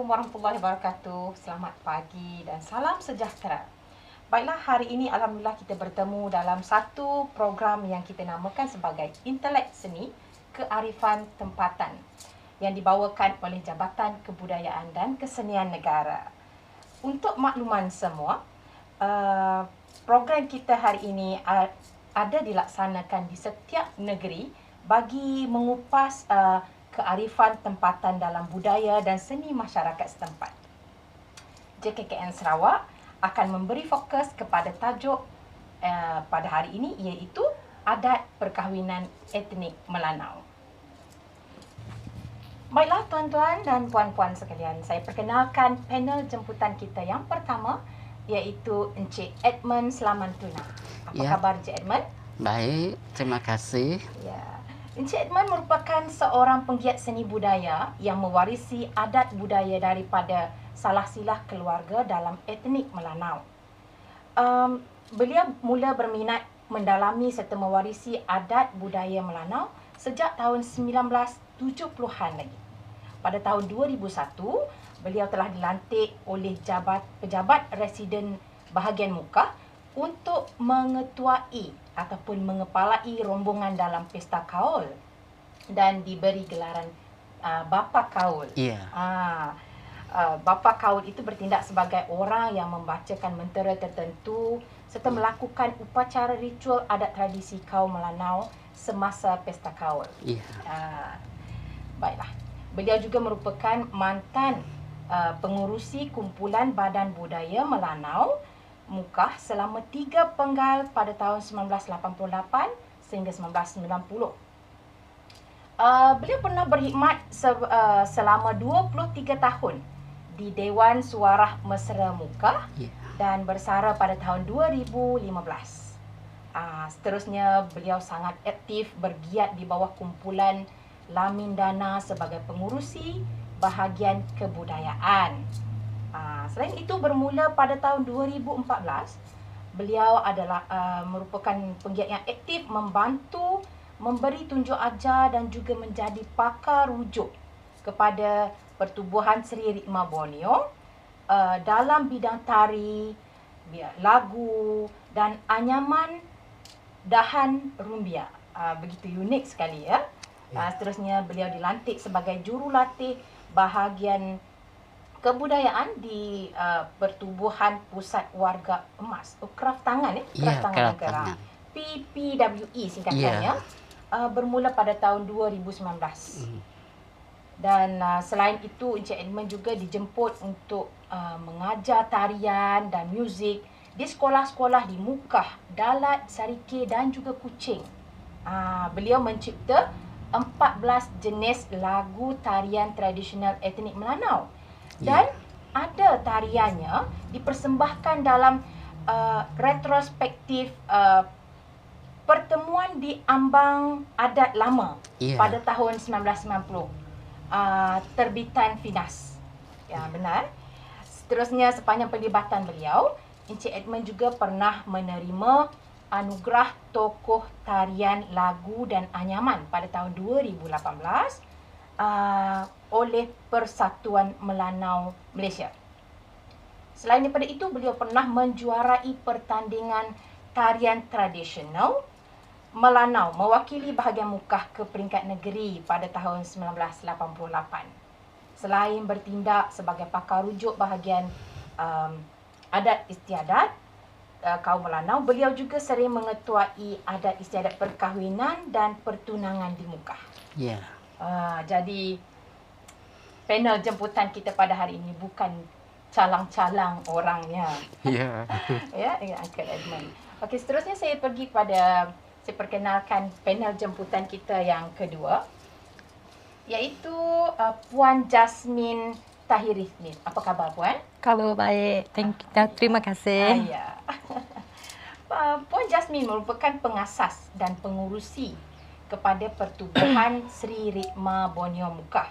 Assalamualaikum warahmatullahi wabarakatuh. Selamat pagi dan salam sejahtera. Baiklah, hari ini alhamdulillah kita bertemu dalam satu program yang kita namakan sebagai Intelek Seni Kearifan Tempatan yang dibawakan oleh Jabatan Kebudayaan dan Kesenian Negara. Untuk makluman semua, program kita hari ini ada dilaksanakan di setiap negeri bagi mengupas kearifan tempatan dalam budaya dan seni masyarakat setempat. JKKN Sarawak akan memberi fokus kepada tajuk pada hari ini, iaitu adat perkahwinan etnik Melanau. Baiklah tuan-tuan dan puan-puan sekalian, saya perkenalkan panel jemputan kita yang pertama, iaitu Encik Edmund Selamantuna. Apa khabar Encik Edmund? Baik, terima kasih. Ya. Encik Edmund merupakan seorang penggiat seni budaya yang mewarisi adat budaya daripada salah silah keluarga dalam etnik Melanau. Beliau mula berminat mendalami serta mewarisi adat budaya Melanau sejak tahun 1970-an lagi. Pada tahun 2001, beliau telah dilantik oleh pejabat residen bahagian Mukah untuk mengetuai ataupun mengepalai rombongan dalam pesta kaul dan diberi gelaran Bapa Kaul. Ya. Bapa Kaul itu bertindak sebagai orang yang membacakan mentera tertentu serta melakukan upacara ritual adat tradisi kaum Melanau semasa pesta kaul. Ya. Baiklah. Beliau juga merupakan mantan pengurusi kumpulan Badan Budaya Melanau Mukah selama 3 penggal pada tahun 1988 sehingga 1990. Beliau pernah berkhidmat selama 23 tahun di Dewan Suarah Mesra Mukah dan bersara pada tahun 2015. Seterusnya, beliau sangat aktif bergiat di bawah kumpulan Lamin Dana sebagai pengurusi bahagian kebudayaan. Selain itu, bermula pada tahun 2014, beliau adalah merupakan penggiat yang aktif membantu memberi tunjuk ajar dan juga menjadi pakar rujuk kepada Pertubuhan Seri Rikma Borneo dalam bidang tari, lagu dan anyaman dahan rumbia. Begitu unik sekali ya. Seterusnya, beliau dilantik sebagai jurulatih bahagian kebudayaan di Pertubuhan Pusat Warga Emas, Kraft Tangan Kraft Tangan Negara, PPWE singkatannya, bermula pada tahun 2019. Dan selain itu, Encik Edmund juga dijemput untuk mengajar tarian dan muzik di sekolah-sekolah di Mukah, Dalat, Sarike dan juga Kuching. Beliau mencipta 14 jenis lagu tarian tradisional etnik Melanau. Dan ada tariannya dipersembahkan dalam retrospektif pertemuan di Ambang Adat Lama pada tahun 1990, terbitan Finas. Ya, benar. Seterusnya, sepanjang pelibatan beliau, Encik Edmund juga pernah menerima anugerah tokoh tarian lagu dan anyaman pada tahun 2018 oleh Persatuan Melanau Malaysia. Selain daripada itu, beliau pernah menjuarai pertandingan tarian tradisional Melanau mewakili bahagian Mukah ke peringkat negeri pada tahun 1988. Selain bertindak sebagai pakar rujuk bahagian adat istiadat kaum Melanau, beliau juga sering mengetuai adat istiadat perkahwinan dan pertunangan di Mukah. Ya. Jadi panel jemputan kita pada hari ini bukan calang-calang orangnya. Ya. Ya, Uncle Edmund. Okey, seterusnya saya perkenalkan panel jemputan kita yang kedua, iaitu Puan Jasmine Tahiri Smith. Apa khabar Puan? Khabar baik. Terima kasih. Ya. Puan Jasmine merupakan pengasas dan pengurusi kepada Pertubuhan Seri Rikma Borneo Mukah.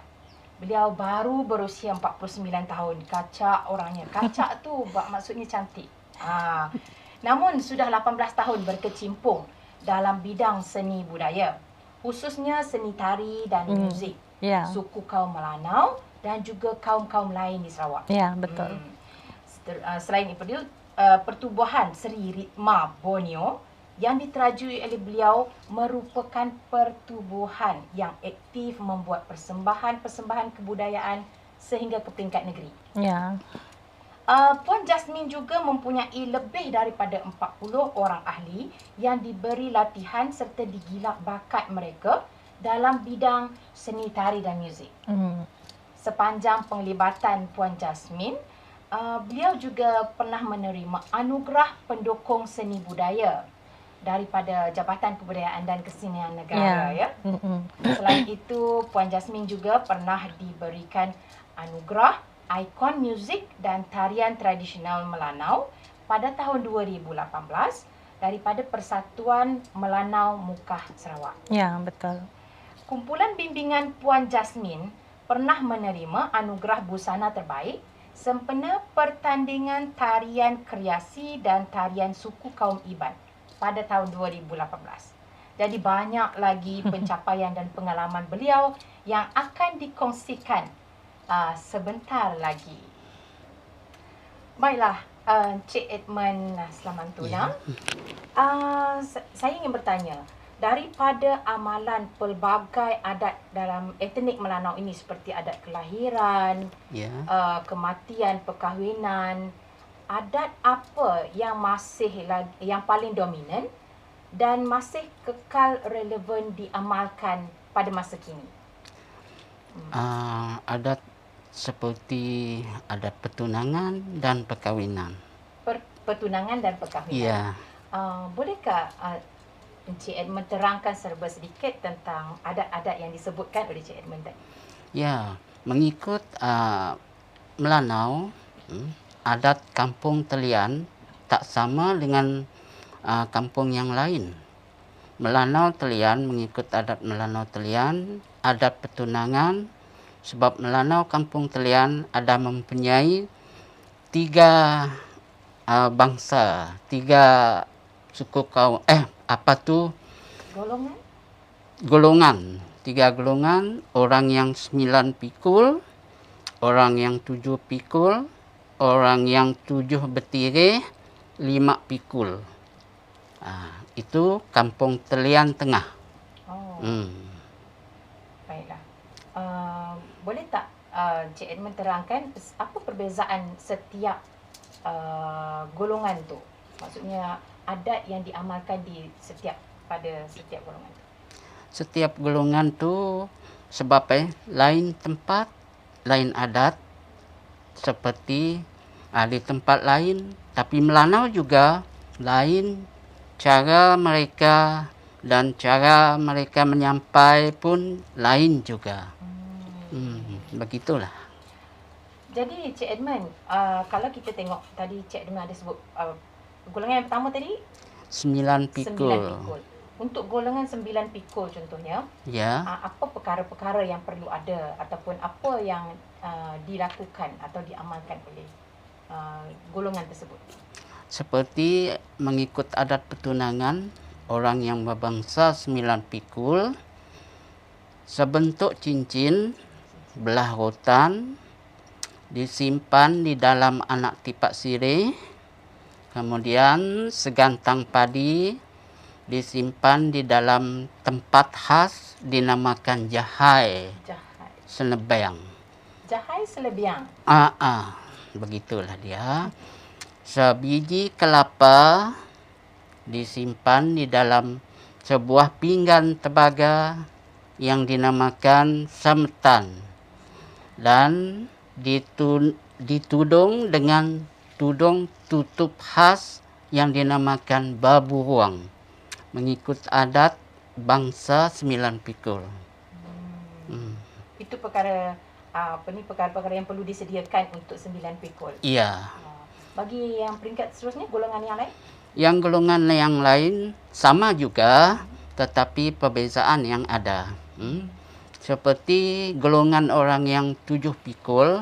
Beliau baru berusia 49 tahun. Kacak orangnya. Kacak tu maksudnya cantik. Namun sudah 18 tahun berkecimpung dalam bidang seni budaya, khususnya seni tari dan muzik suku kaum Melanau dan juga kaum-kaum lain di Sarawak. Ya, betul. Selain itu, pertubuhan Seri Ritma Borneo yang diterajui oleh beliau merupakan pertubuhan yang aktif membuat persembahan-persembahan kebudayaan sehingga ke peringkat negeri. Ya. Puan Jasmine juga mempunyai lebih daripada 40 orang ahli yang diberi latihan serta digilak bakat mereka dalam bidang seni tari dan muzik. Sepanjang penglibatan Puan Jasmine, beliau juga pernah menerima anugerah pendukung seni budaya daripada Jabatan Kebudayaan dan Kesenian Negara. Ya. Selain itu, Puan Jasmine juga pernah diberikan anugerah ikon muzik dan tarian tradisional Melanau pada tahun 2018 daripada Persatuan Melanau Mukah Sarawak. Ya, betul. Kumpulan bimbingan Puan Jasmine pernah menerima anugerah busana terbaik sempena pertandingan tarian kreasi dan tarian suku kaum Iban pada tahun 2018. Jadi banyak lagi pencapaian dan pengalaman beliau yang akan dikongsikan sebentar lagi. Baiklah, Encik Edmund Slamantuna. Saya ingin bertanya, daripada amalan pelbagai adat dalam etnik Melanau ini seperti adat kelahiran, kematian, perkahwinan, adat apa yang yang paling dominan dan masih kekal relevan diamalkan pada masa kini? Adat seperti adat pertunangan dan perkahwinan. Pertunangan dan perkahwinan. Ya. Bolehkah Encik Edmund terangkan serba sedikit tentang adat-adat yang disebutkan oleh Encik Edmund tadi? Ya, mengikut Melanau, adat kampung Telian tak sama dengan kampung yang lain. Melanau Telian mengikut adat Melanau Telian, adat pertunangan, sebab Melanau kampung Telian ada mempunyai 3 bangsa, 3 suku kaum, golongan. 3 golongan, orang yang 9 pikul, orang yang 7 pikul, orang yang 7 bertirih, 5 pikul. Itu kampung Telian Tengah. Baiklah. Boleh tak Encik Edmund terangkan apa perbezaan setiap golongan tu? Maksudnya adat yang diamalkan pada setiap golongan tu. Setiap golongan tu sebab lain tempat, lain adat, seperti di tempat lain, tapi Melanau juga lain cara mereka dan cara mereka menyampai pun lain juga. Begitulah. Jadi Cik Edmund, kalau kita tengok tadi Cik Edmund ada sebut golongan yang pertama tadi 9 pikul. 9 pikul. Untuk golongan 9 pikul contohnya, apa perkara-perkara yang perlu ada ataupun apa yang dilakukan atau diamalkan oleh golongan tersebut? Seperti mengikut adat pertunangan, orang yang berbangsa 9 pikul, sebentuk cincin belah rotan disimpan di dalam anak tipak sirih, kemudian segantang padi disimpan di dalam tempat khas dinamakan jahai selebiang. Jahai selebiang? Begitulah dia. Sebiji kelapa disimpan di dalam sebuah pinggan tembaga yang dinamakan sametan dan ditudung dengan tudung tutup khas yang dinamakan babu ruang mengikut adat bangsa 9 pikul. Itu perkara-perkara yang perlu disediakan untuk 9 pikul. Iya. Bagi yang peringkat seterusnya, golongan yang lain? Yang golongan yang lain sama juga, tetapi perbezaan yang ada. Seperti golongan orang yang 7 pikul,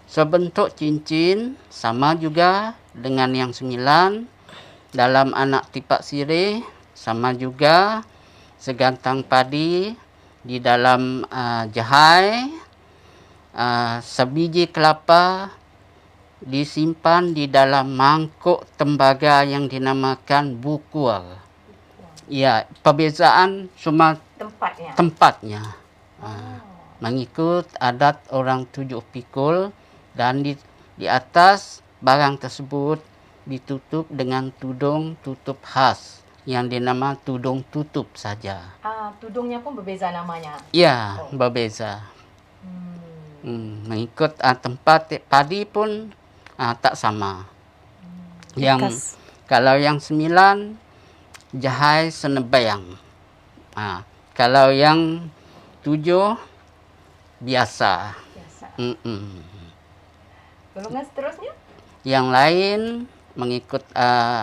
sebentuk cincin sama juga dengan yang 9, dalam anak tipak sirih sama juga, segantang padi di dalam jahai, sebiji kelapa disimpan di dalam mangkuk tembaga yang dinamakan bukur. Ya, perbezaan cuma tempatnya. Mengikut adat orang 7 pikul, dan di atas barang tersebut ditutup dengan tudung tutup khas yang dinamakan tudung tutup saja. Tudungnya pun berbeza namanya. Ya, berbeza. Mengikut tempat padi pun tak sama. Yang kalau yang 9 jahai senebayang. Kalau yang 7 biasa. Golongan seterusnya? Yang lain mengikut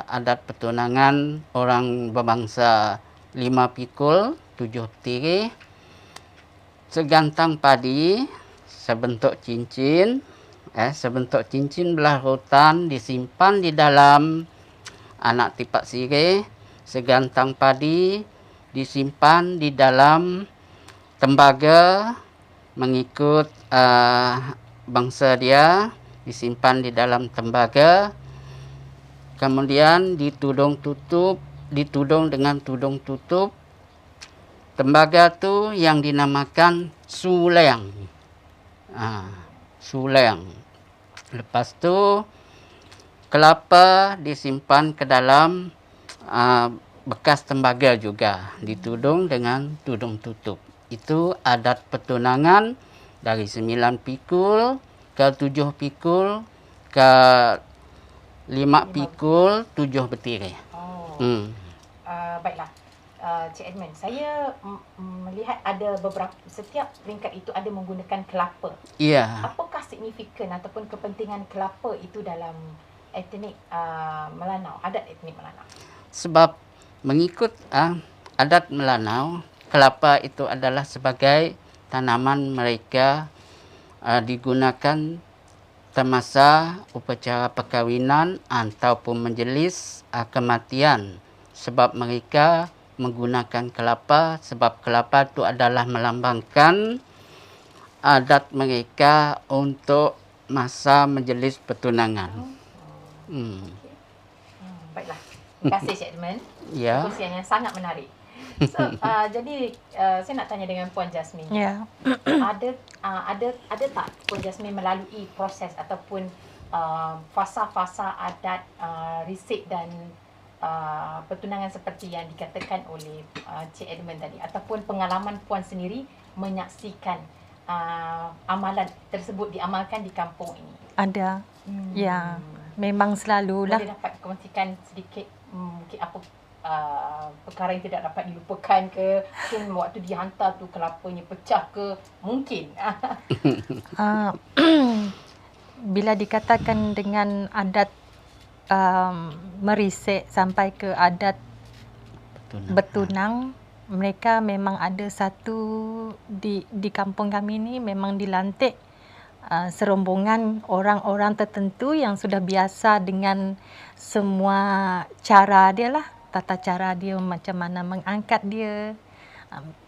adat pertunangan orang berbangsa 5 pikul, 7 tiri, segantang padi, sebentuk cincin, belah rotan disimpan di dalam anak tipak sirih, segantang padi disimpan di dalam tembaga mengikut bangsa dia, disimpan di dalam tembaga, kemudian ditudung dengan tudung tutup. Tembaga tu yang dinamakan suleng. Suleng. Lepas tu kelapa disimpan ke dalam bekas tembaga juga, ditudung dengan tudung tutup. Itu adat pertunangan dari 9 pikul ke 7 pikul ke 5 pikul 7 bertirik. Baiklah, Cik Edmund, saya melihat ada beberapa, setiap peringkat itu ada menggunakan kelapa. Ya. Apakah signifikan ataupun kepentingan kelapa itu dalam etnik Melanau, adat etnik Melanau? Sebab mengikut adat Melanau, kelapa itu adalah sebagai tanaman mereka digunakan semasa upacara perkahwinan ataupun majlis kematian. Sebab mereka menggunakan kelapa, sebab kelapa itu adalah melambangkan adat mereka untuk masa majlis pertunangan. Baiklah. Terima kasih Cik Edmund. Ya. Perkongsian yang sangat menarik. So, jadi saya nak tanya dengan Puan Jasmine. Ya. Ada tak Puan Jasmine melalui proses ataupun fasa-fasa adat risik dan pertunangan seperti yang dikatakan oleh Cik Edmund tadi, ataupun pengalaman Puan sendiri menyaksikan amalan tersebut diamalkan di kampung ini? Ada. Ya, memang selalulah. Boleh dapat kongsikan sedikit mungkin apa perkara yang tidak dapat dilupakan ke, mungkin waktu dihantar tu kelapanya pecah ke, mungkin. Bila dikatakan dengan adat merisik sampai ke adat bertunang, mereka memang ada satu di kampung kami ni memang dilantik serombongan orang-orang tertentu yang sudah biasa dengan semua cara dia lah, tata cara dia macam mana mengangkat dia,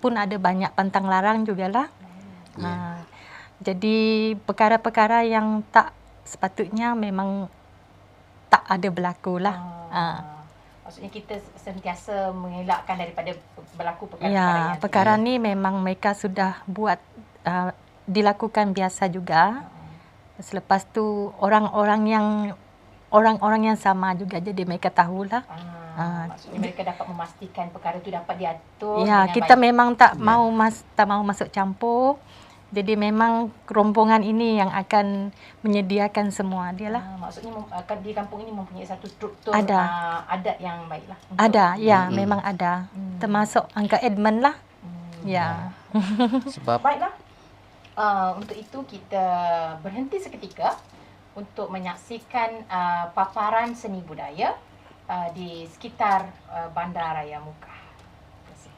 pun ada banyak pantang larang jugalah. Jadi perkara-perkara yang tak sepatutnya memang tak ada berlaku lah. Maksudnya kita sentiasa mengelakkan daripada berlaku perkara-perkara yang perkara ni memang mereka sudah buat dilakukan biasa juga. Selepas tu orang-orang yang sama juga, jadi mereka tahulah. Maksudnya mereka dapat memastikan perkara itu dapat diatur. Ya, kita baik. Memang tak mau masuk campur. Jadi memang rombongan ini yang akan menyediakan semua dia lah. Maksudnya di kampung ini mempunyai satu struktur adat yang baiklah. Ada, ya, memang ada. Termasuk Angka Edmund lah. Ya. Sebab baiklah. Untuk itu kita berhenti seketika untuk menyaksikan paparan seni budaya di sekitar Bandaraya Mukah. Terima kasih.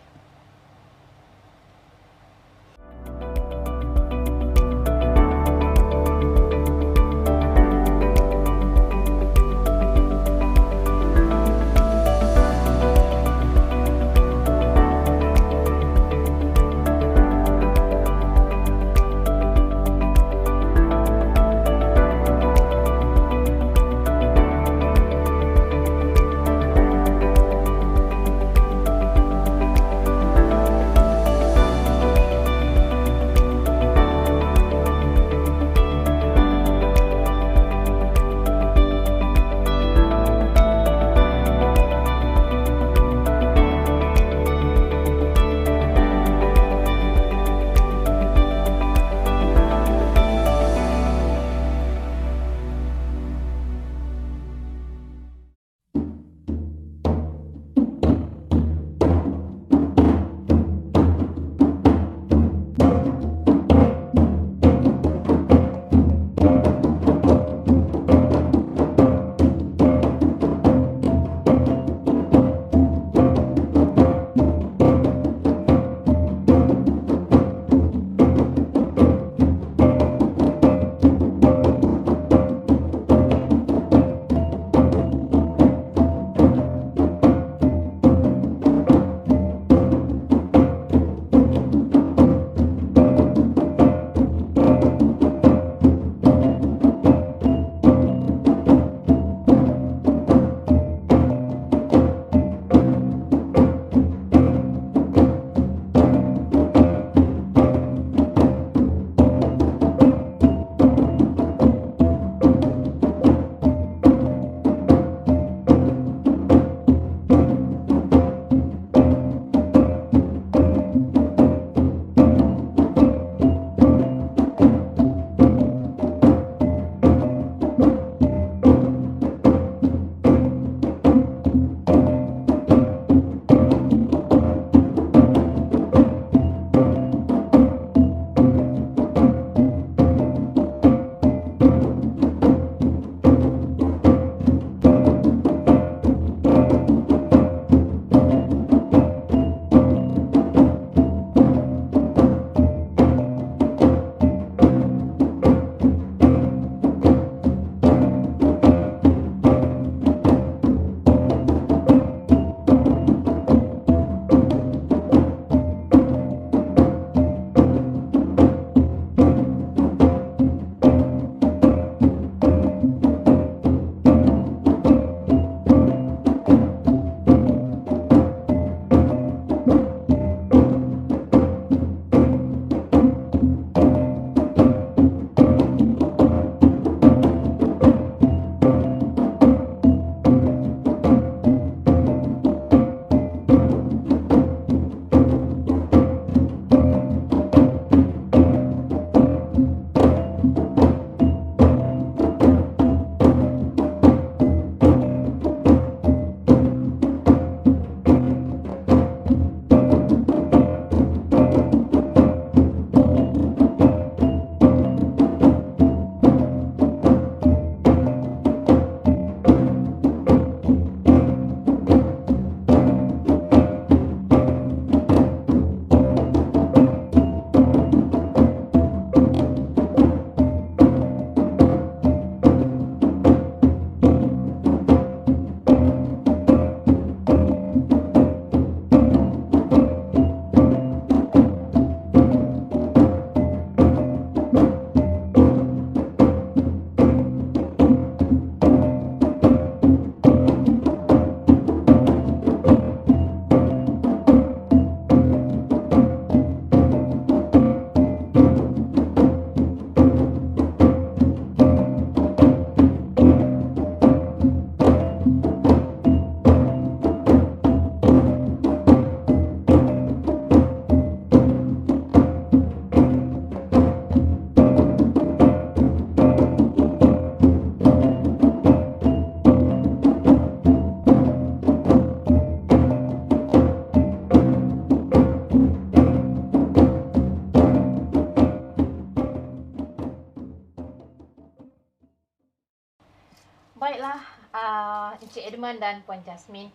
Iman dan Puan Jasmine.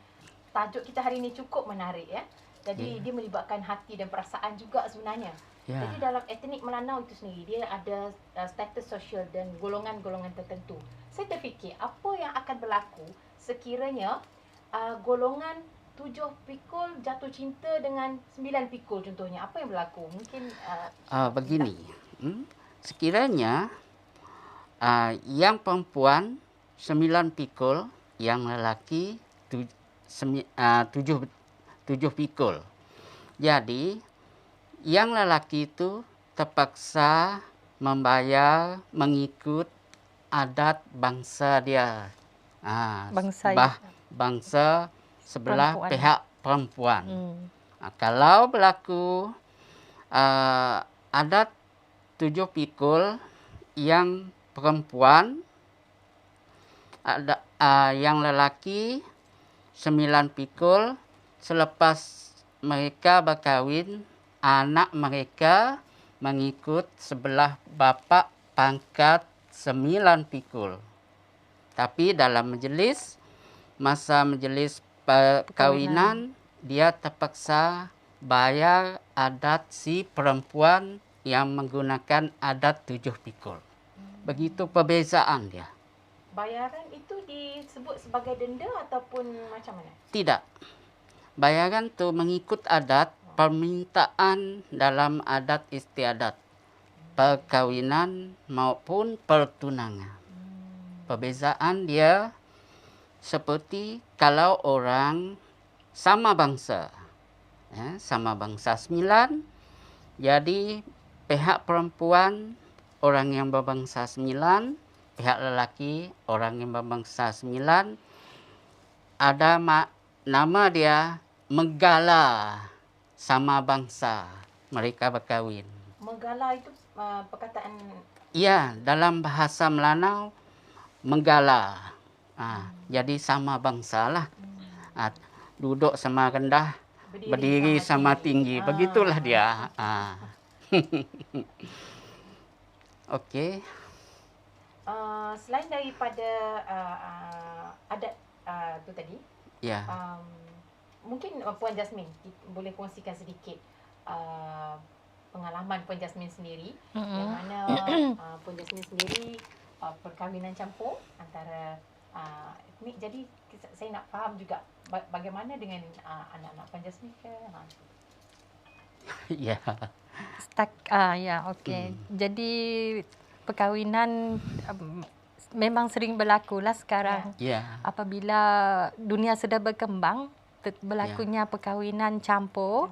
Tajuk kita hari ini cukup menarik ya. Jadi dia melibatkan hati dan perasaan juga sebenarnya. Ya. Jadi dalam etnik Melanau itu sendiri dia ada status sosial dan golongan-golongan tertentu. Saya terfikir apa yang akan berlaku sekiranya golongan 7 pikul jatuh cinta dengan 9 pikul contohnya. Apa yang berlaku? Mungkin Begini. Sekiranya yang perempuan 9 pikul, yang lelaki 7 pikul. Jadi yang lelaki itu terpaksa membayar mengikut adat bangsa dia. Bangsa sebelah perempuan. pihak perempuan. Kalau berlaku adat 7 pikul yang perempuan, ada yang lelaki 9 pikul, selepas mereka berkahwin, anak mereka mengikut sebelah bapa pangkat 9 pikul. Tapi dalam masa majlis perkahwinan, dia terpaksa bayar adat si perempuan yang menggunakan adat 7 pikul. Begitu perbezaan dia. bayaran itu disebut sebagai denda ataupun macam mana? Tidak. Bayaran tu mengikut adat, permintaan dalam adat istiadat, perkahwinan maupun pertunangan. Perbezaan dia seperti kalau orang sama bangsa, sama bangsa 9, jadi pihak perempuan orang yang berbangsa 9, pihak lelaki orang yang berbangsa 9, ada nama dia megala sama bangsa mereka berkahwin. Megala itu perkataan Ya, dalam bahasa Melanau megala. Jadi sama bangsa lah. Duduk sama rendah, berdiri sama tinggi. Begitulah dia. Okey. Selain daripada adat tu tadi, Ya. mungkin Puan Jasmine boleh kongsikan sedikit pengalaman Puan Jasmine sendiri, yang mana Puan Jasmine sendiri perkahwinan campur antara etnik. Jadi saya nak faham juga bagaimana dengan anak-anak Puan Jasmine ke? Ya. Okey. Jadi perkahwinan memang sering berlaku lah sekarang. Ya. Apabila dunia sudah berkembang, berlakunya perkahwinan campur.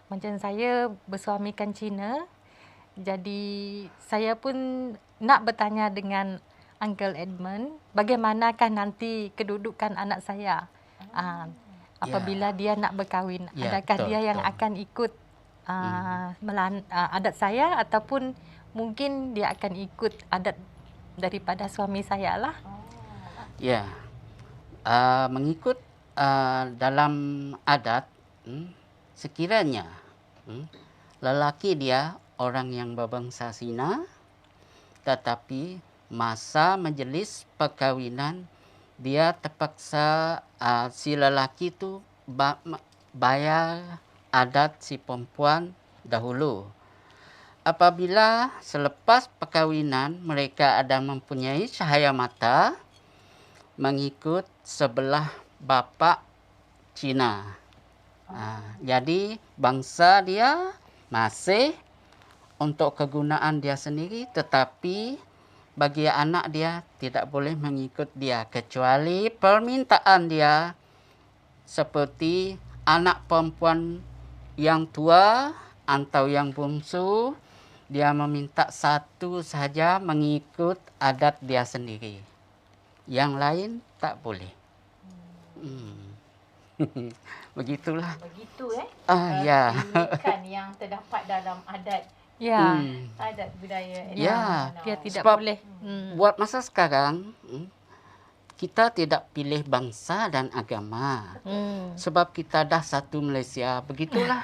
Macam saya bersuamikan Cina. Jadi saya pun nak bertanya dengan Uncle Edmund, bagaimanakah nanti kedudukan anak saya apabila dia nak berkahwin? Adakah dia yang akan ikut adat saya ataupun mungkin dia akan ikut adat daripada suami saya lah? Ya. Mengikut dalam adat, sekiranya lelaki dia orang yang berbangsa Cina, tetapi masa majlis perkahwinan dia terpaksa si lelaki tu bayar adat si perempuan dahulu. Apabila selepas perkahwinan mereka ada mempunyai cahaya mata mengikut sebelah bapa Cina. Jadi bangsa dia masih untuk kegunaan dia sendiri, tetapi bagi anak dia tidak boleh mengikut dia kecuali permintaan dia, seperti anak perempuan yang tua atau yang bungsu, dia meminta satu saja mengikut adat dia sendiri. Yang lain tak boleh. Begitulah. Begitu Ya. keunikan yang terdapat dalam adat adat budaya dia tidak Sebab boleh. Buat masa sekarang kita tidak pilih bangsa dan agama. Sebab kita dah satu Malaysia. Begitulah.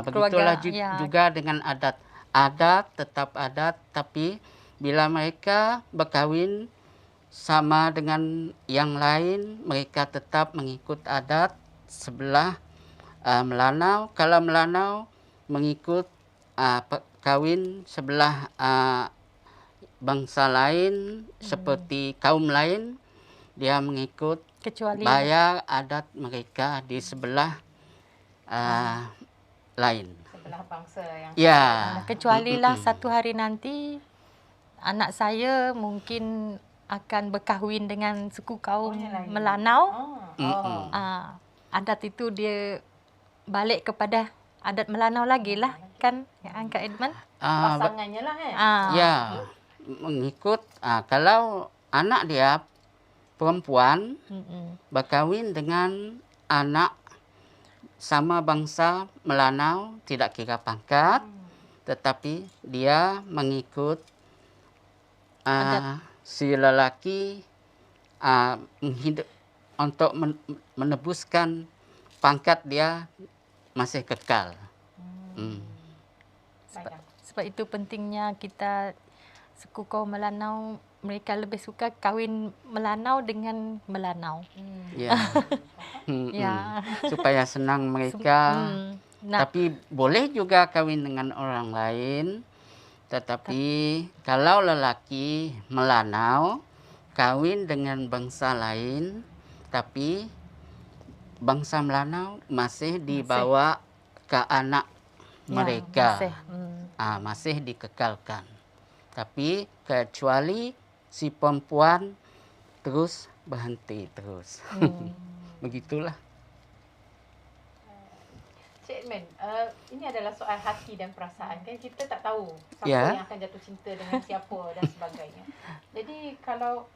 Begitulah juga dengan adat. Adat tetap adat, tapi bila mereka berkahwin sama dengan yang lain, mereka tetap mengikut adat sebelah Melanau. Kalau Melanau mengikut kawin sebelah bangsa lain seperti kaum lain, dia mengikut Kecuali bayar adat mereka di sebelah lain. Sebelah bangsa yang Ya. kecualilah satu hari nanti anak saya mungkin akan berkahwin dengan suku kaum yang lain. Melanau. Oh. Adat itu dia balik kepada adat Melanau lagi lah, kan, ya, Kak Edmund? Pasangannya lah kan. Ya, mengikut kalau anak dia perempuan berkahwin dengan anak sama bangsa Melanau, tidak kira pangkat, tetapi dia mengikut si lelaki untuk menebuskan pangkat dia masih kekal. Sebab itu pentingnya kita suku kaum Melanau, mereka lebih suka kahwin Melanau dengan Melanau. Ya. Supaya senang mereka. Tapi boleh juga kahwin dengan orang lain. Tetapi kalau lelaki Melanau kahwin dengan bangsa lain, tapi bangsa Melanau masih dibawa ke anak mereka. Masih dikekalkan. Tapi kecuali si perempuan terus berhenti terus. Begitulah. Cik Edmund, ini adalah soal hati dan perasaan, kan kita tak tahu siapa yang akan jatuh cinta dengan siapa dan sebagainya. Jadi kalau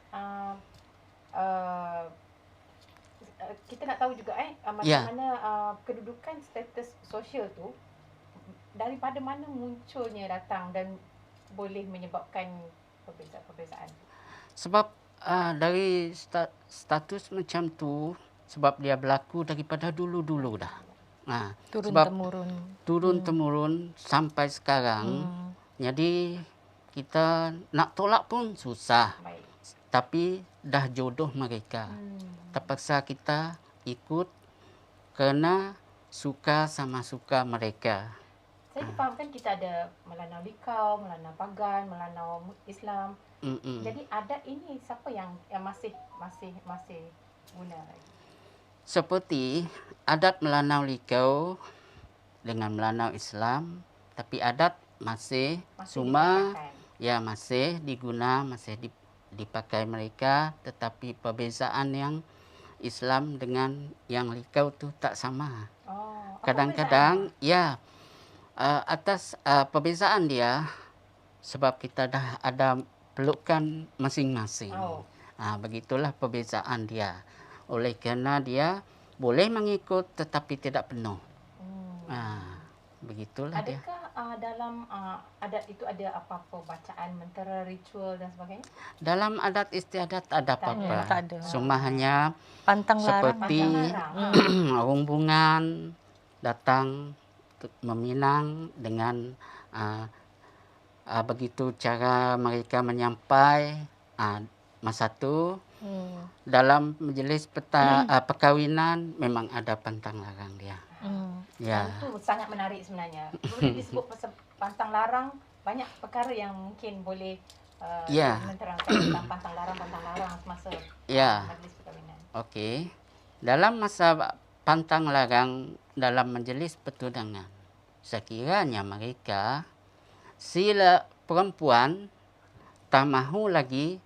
kita nak tahu juga macam mana kedudukan status sosial tu, daripada mana munculnya datang dan boleh menyebabkan perbezaan. Sebab dari status macam tu, sebab dia berlaku daripada dulu-dulu dah. Turun-temurun sampai sekarang. Jadi kita nak tolak pun susah. Tapi dah jodoh mereka. Terpaksa kita ikut kerana suka sama suka mereka. Saya difahamkan kita ada Melanau Likau, Melanau Pagan, Melanau Islam. Jadi adat ini siapa yang masih guna lagi? Seperti adat Melanau Likau dengan Melanau Islam, tapi adat masih cuma masih diguna, masih dipakai mereka, tetapi perbezaan yang Islam dengan yang Likau tu tak sama. Kadang-kadang atas perbezaan dia, sebab kita dah ada pelukan masing-masing. Begitulah perbezaan dia. Oleh kerana dia boleh mengikut tetapi tidak penuh. Begitulah dia. Adakah dalam adat itu ada apa-apa bacaan, mentera, ritual dan sebagainya? Dalam adat istiadat ada apa-apa. Tak ada. Cuma hanya pantang seperti rombongan datang meminang dengan begitu cara mereka menyampai masa tu. Dalam majlis perkahwinan memang ada pantang larang dia. Itu sangat menarik sebenarnya. Boleh disebut pantang larang, banyak perkara yang mungkin boleh menerangkan tentang pantang larang semasa majlis perkahwinan. Okey. Dalam masa pantang larang dalam majlis pertunangan, sekiranya mereka sila perempuan tak mahu lagi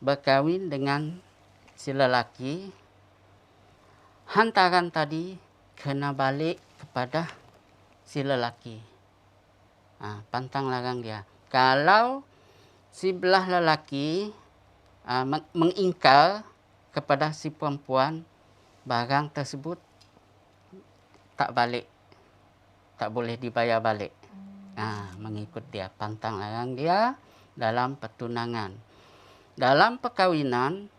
berkahwin dengan si lelaki, hantaran tadi kena balik kepada si lelaki. Pantang larang dia. Kalau si belah lelaki mengingkar kepada si perempuan, barang tersebut tak balik, tak boleh dibayar balik. Mengikut dia, pantang larang dia dalam pertunangan. Dalam perkahwinan,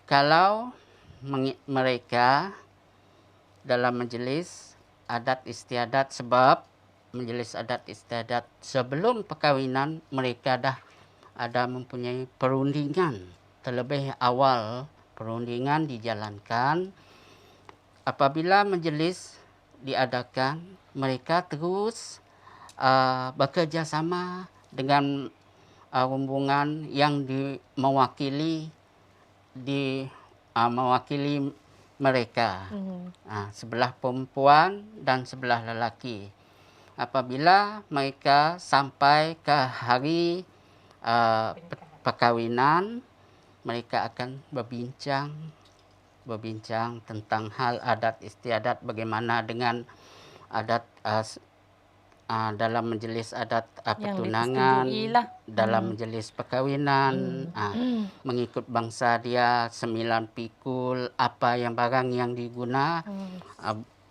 kalau mereka dalam majlis adat istiadat, sebab majlis adat istiadat sebelum perkahwinan mereka dah ada mempunyai perundingan terlebih awal perundingan dijalankan, apabila majlis diadakan, mereka terus bekerjasama dengan rombongan yang mewakili mereka. Sebelah perempuan dan sebelah lelaki. Apabila mereka sampai ke hari perkahwinan, mereka akan berbincang tentang hal adat istiadat, bagaimana dengan adat dalam majlis adat pertunangan, dalam majlis perkahwinan, mengikut bangsa dia, 9 pikul, apa yang barang yang diguna.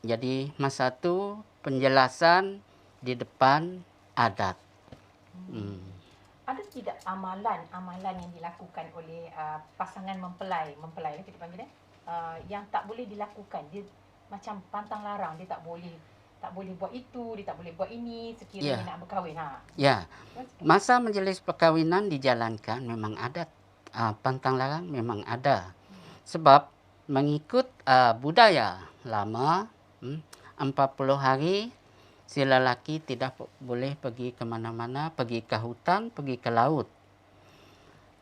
Jadi masa tu penjelasan di depan adat. Ada tidak amalan yang dilakukan oleh pasangan mempelai kita panggil yang tak boleh dilakukan? Dia macam pantang larang, dia tak boleh buat itu, dia tak boleh buat ini sekiranya nak berkahwin. Ya. Masa majlis perkahwinan dijalankan memang ada pantang larang, memang ada. Sebab mengikut budaya lama, 40 hari si lelaki tidak boleh pergi ke mana-mana, pergi ke hutan, pergi ke laut.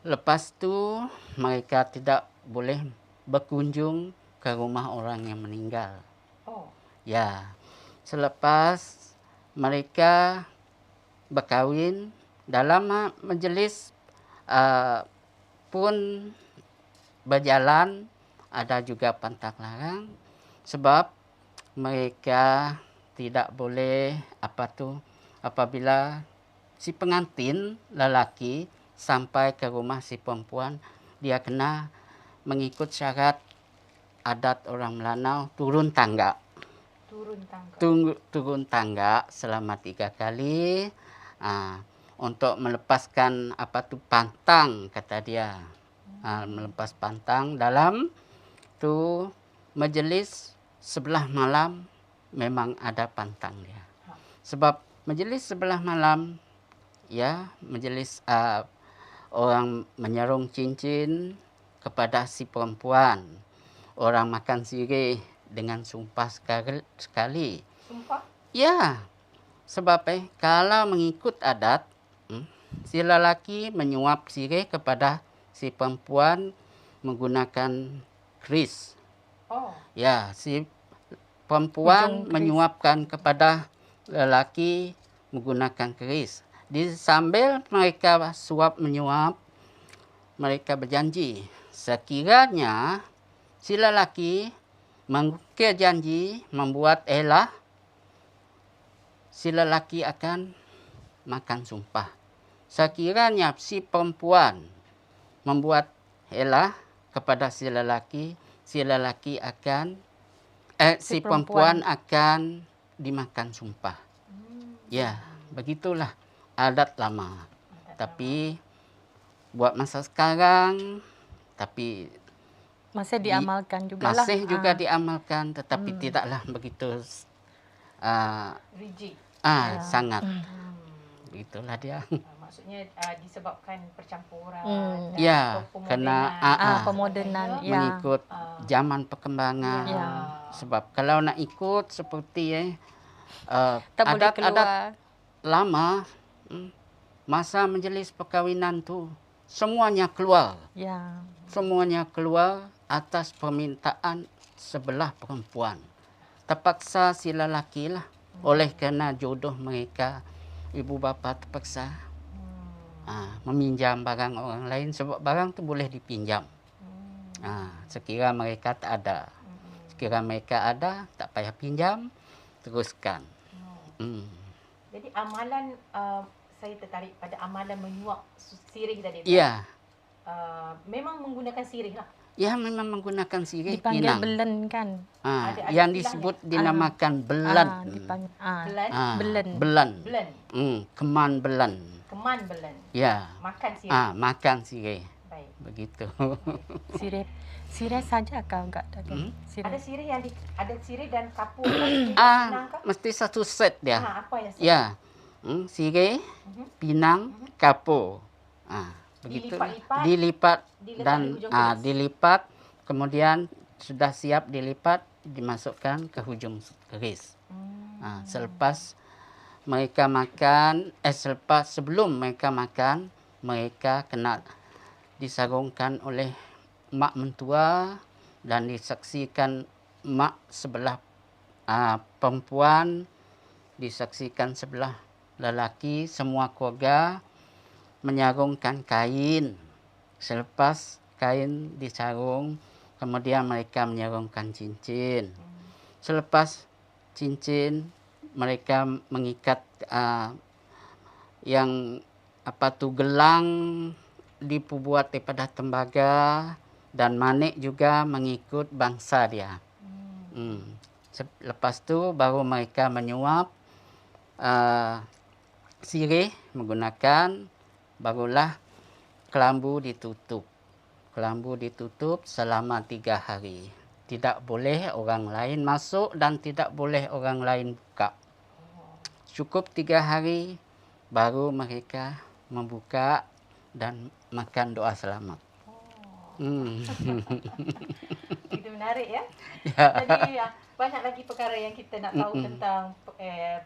Lepas tu mereka tidak boleh berkunjung ke rumah orang yang meninggal. Ya. Selepas mereka berkahwin, dalam majlis pun berjalan, ada juga pantang larang, sebab mereka tidak boleh apabila si pengantin lelaki sampai ke rumah si perempuan, dia kena mengikut syarat adat orang Melanau, turun tangga selama 3 kali untuk melepaskan pantang, kata dia. Melepas pantang dalam tu majlis sebelah malam memang ada pantang dia. Sebab majlis sebelah malam, majlis orang menyarung cincin kepada si perempuan. Orang makan sirih dengan sumpah sekali. Sumpah? Ya. Sebab kalau mengikut adat, si lelaki menyuap sirih kepada si perempuan menggunakan keris. Ya, si perempuan menyuapkan kepada lelaki menggunakan keris. Sambil mereka suap menyuap, mereka berjanji sekiranya si lelaki mengukir janji membuat elah, si lelaki akan makan sumpah. Sekiranya si perempuan membuat elah kepada si lelaki akan si perempuan akan dimakan sumpah. Ya, begitulah adat lama. Tapi buat masa sekarang masih diamalkan jugalah. Masih juga diamalkan, tetapi tidaklah begitu rigid. Sangat. Begitulah dia. Maksudnya disebabkan percampuran dan pemodenan mengikut zaman perkembangan. Sebab kalau nak ikut seperti adat-adat lama, masa majlis perkahwinan tu semuanya keluar. Semuanya keluar atas permintaan sebelah perempuan. Terpaksa si lelaki lah. Oleh kerana jodoh mereka, ibu bapa terpaksa meminjam barang orang lain, sebab barang tu boleh dipinjam. Sekira mereka tak ada. Sekira mereka ada, tak payah pinjam, teruskan. Jadi amalan, saya tertarik pada amalan menyuap sirih tadi. Ya. Memang menggunakan sirih lah. Ya, memang menggunakan sirih dipanggil pinang. Belen kan. Yang disebut dinamakan belan. Belen. Keman belan. Keman belan. Ya. Makan sirih. Makan sirih. Baik. Begitu. Sirih saja kau enggak ada? Ada sirih ada sirih dan kapur. Mesti satu set dia. Apa yang set? Ya. Sirih, pinang, kapur. begitu Dilipat-lipat, dilipat diletak dan di hujung keris. dilipat, kemudian sudah siap dilipat dimasukkan ke hujung keris. Selepas mereka makan, sebelum mereka makan, mereka kena disarungkan oleh mak mentua dan disaksikan mak sebelah perempuan, disaksikan sebelah lelaki, semua keluarga menyarungkan kain. Selepas kain disarung, kemudian mereka menyarungkan cincin. Selepas cincin, mereka mengikat yang gelang dibuat daripada tembaga, dan manik juga mengikut bangsa dia. Lepas tu baru mereka menyuap sirih menggunakan, barulah kelambu ditutup. Kelambu ditutup selama 3 hari. Tidak boleh orang lain masuk dan tidak boleh orang lain buka. Cukup 3 hari baru mereka membuka dan makan doa selamat. Itu menarik ya. Ya. Jadi banyak lagi perkara yang kita nak tahu tentang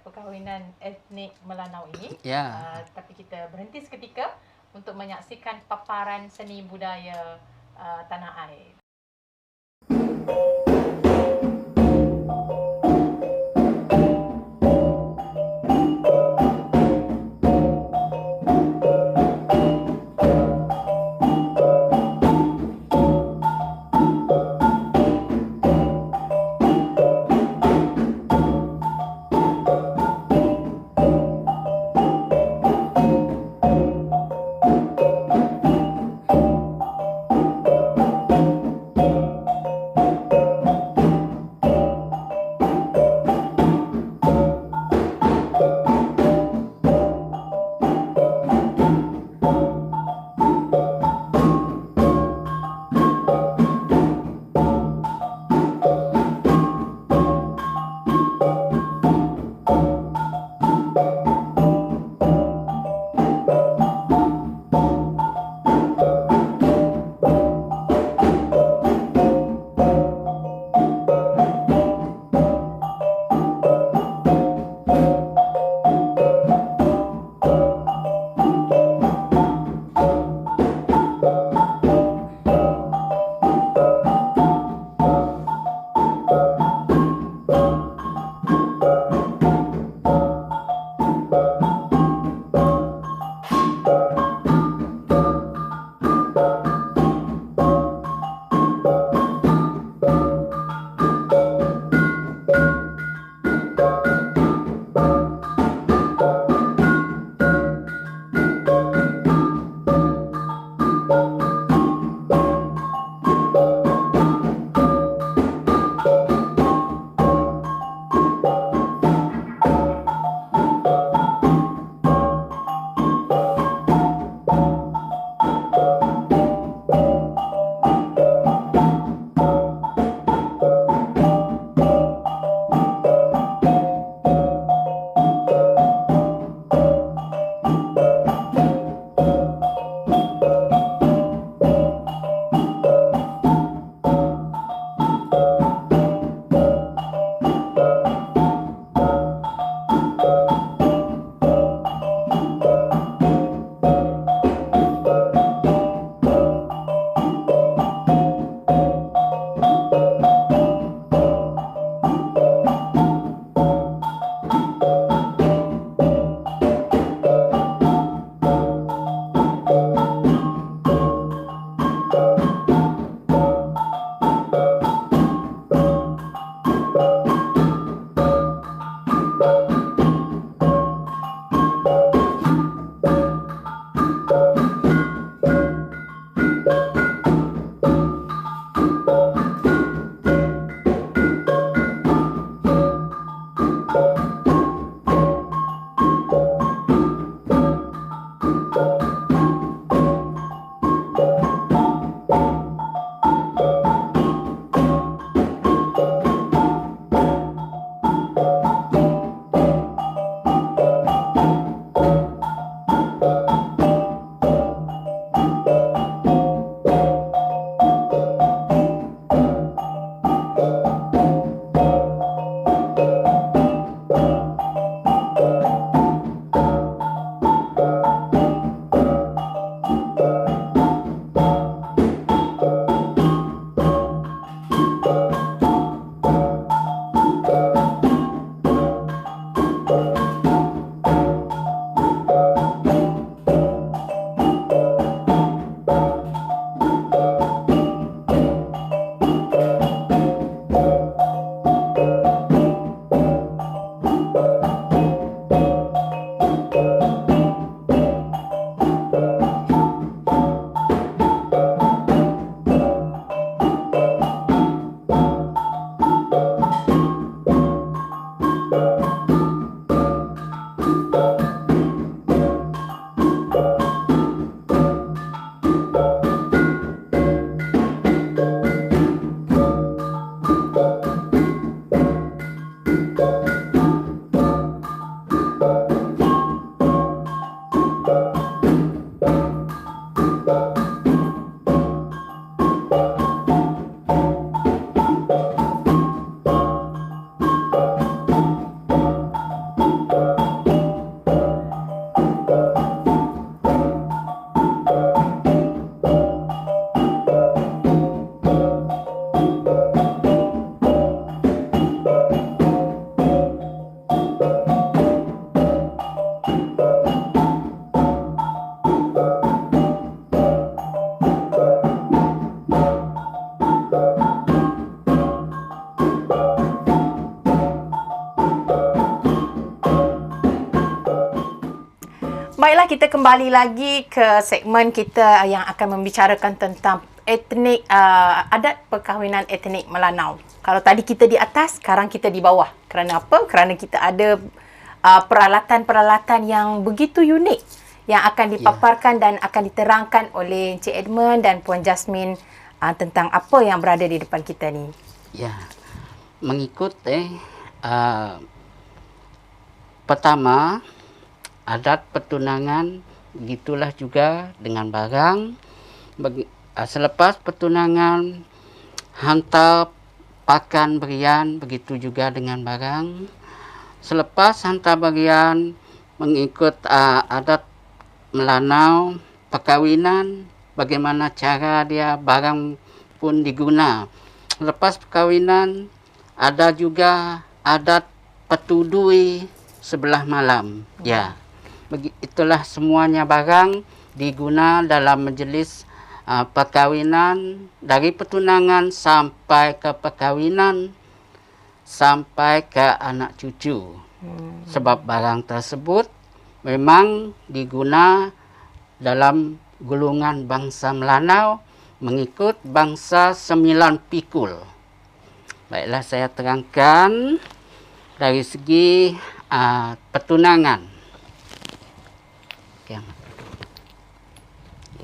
perkahwinan etnik Melanau ini. Ya. Tapi kita berhenti seketika untuk menyaksikan paparan seni budaya tanah air. Baiklah, kita kembali lagi ke segmen kita yang akan membicarakan tentang etnik, adat perkahwinan etnik Melanau. Kalau tadi kita di atas, sekarang kita di bawah. Kerana apa? Kerana kita ada peralatan-peralatan yang begitu unik yang akan dipaparkan dan akan diterangkan oleh Encik Edmund dan Puan Jasmine tentang apa yang berada di depan kita ni. Ya, mengikut pertama, adat pertunangan, begitulah juga dengan barang. Selepas pertunangan, hantar pakan berian, begitu juga dengan barang. Selepas hantar berian, mengikut adat Melanau, perkahwinan, bagaimana cara dia, barang pun diguna. Lepas perkahwinan, ada juga adat petudui sebelah malam. Ya. Itulah semuanya barang diguna dalam majlis perkahwinan, dari pertunangan sampai ke perkahwinan, sampai ke anak cucu. Sebab barang tersebut memang diguna dalam golongan bangsa Melanau mengikut bangsa 9 pikul. Baiklah, saya terangkan dari segi pertunangan.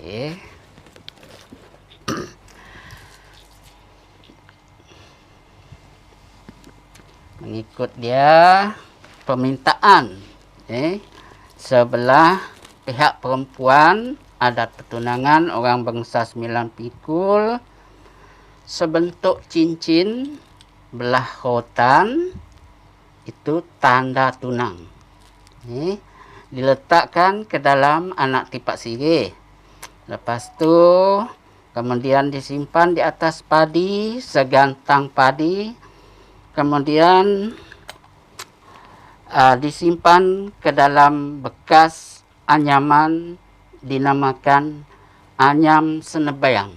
Okay. Mengikut dia permintaan sebelah pihak perempuan, adat pertunangan orang bangsa 9 pikul, sebentuk cincin belah rotan, itu tanda tunang. Diletakkan ke dalam anak tipak sirih. Lepas tu kemudian disimpan di atas padi, segantang padi. Kemudian disimpan ke dalam bekas anyaman dinamakan anyam senebayang.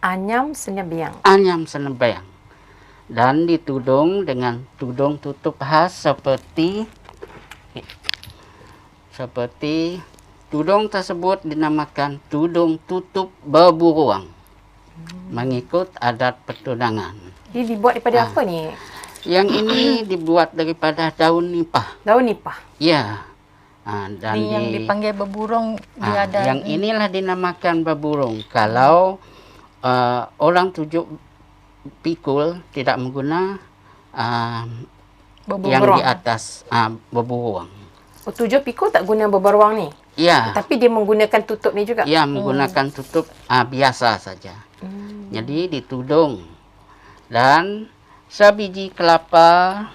Anyam senebayang. Anyam senebayang. Dan ditudung dengan tudung tutup khas seperti tudung tersebut dinamakan tudung tutup berburuang. Mengikut adat pertunangan. Dia dibuat daripada apa ni? Yang ini dibuat daripada daun nipah. Daun nipah? Ya. Dan yang dipanggil berburung, dia ada. Yang inilah dinamakan berburung. Kalau orang 7 pikul tidak menggunakan yang di atas berburuang. 7 pikul tak guna berberuang ni? Ya. Tapi dia menggunakan tutup ni juga? Ya, menggunakan tutup biasa saja. Jadi ditudung. Dan sebiji kelapa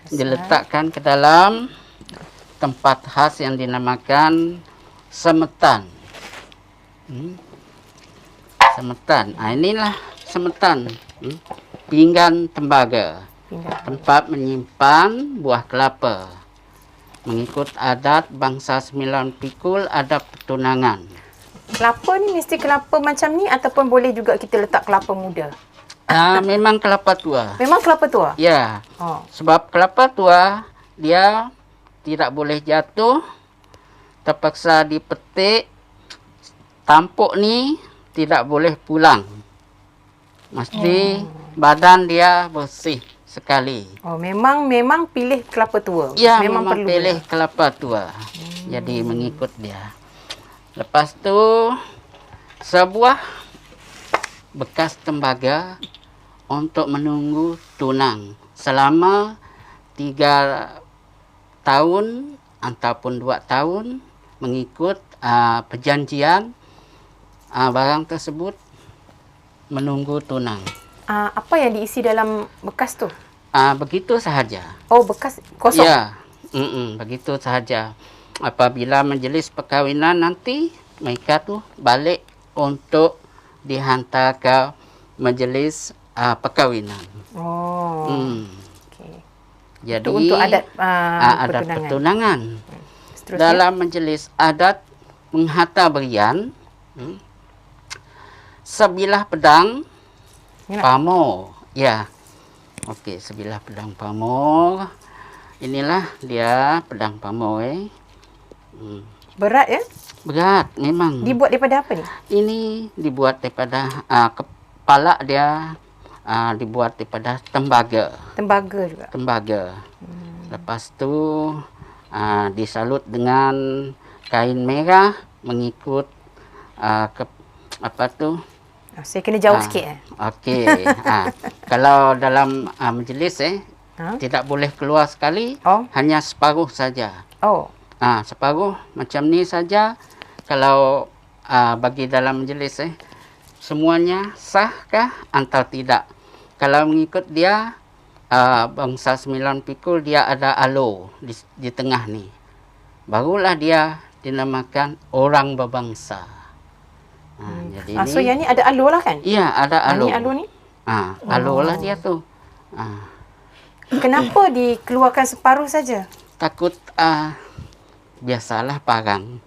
diletakkan ke dalam tempat khas yang dinamakan semetan. Semetan. Inilah semetan. Pinggan tembaga. Tempat menyimpan buah kelapa. Mengikut adat bangsa 9 pikul, adat pertunangan. Kelapa ni mesti kelapa macam ni ataupun boleh juga kita letak kelapa muda? Memang kelapa tua. Memang kelapa tua? Ya. Sebab kelapa tua dia tidak boleh jatuh, terpaksa dipetik. Tampuk ni tidak boleh pulang. Mesti badan dia bersih sekali. Memang pilih kelapa tua. Ya, memang pilih kelapa tua. Jadi mengikut dia. Lepas tu sebuah bekas tembaga untuk menunggu tunang selama 3 tahun ataupun 2 tahun mengikut perjanjian barang tersebut menunggu tunang. Apa yang diisi dalam bekas tu? Begitu sahaja. Oh, bekas kosong. Ya, begitu sahaja. Apabila majlis perkahwinan nanti mereka tu balik untuk dihantar ke majlis perkahwinan. Oh. Okey. Jadi Itu untuk adat adat pertunangan. Seterusnya. Dalam majlis adat menghantar berian, sebilah pedang pamor. Ya. Okey, sebilah pedang pamor. Inilah dia pedang pamor. Berat ya? Berat memang. Dibuat daripada apa ni? Ini dibuat daripada kepala dia dibuat daripada tembaga. Tembaga juga. Tembaga. Lepas tu disalut dengan kain merah mengikut Saya kena jauh sikit. Okey. Kalau dalam majlis tidak boleh keluar sekali, hanya separuh saja. Oh. Separuh macam ni saja. Kalau bagi dalam majlis semuanya sah kah atau tidak? Kalau mengikut dia bangsa 9 pikul, dia ada alo di tengah ni. Barulah dia dinamakan orang berbangsa. Jadi So yang ni ada alo lah kan? Iya, ada alo. Ni alo ni? Alo lah dia tu. Kenapa dikeluarkan separuh saja? Takut biasalah parang.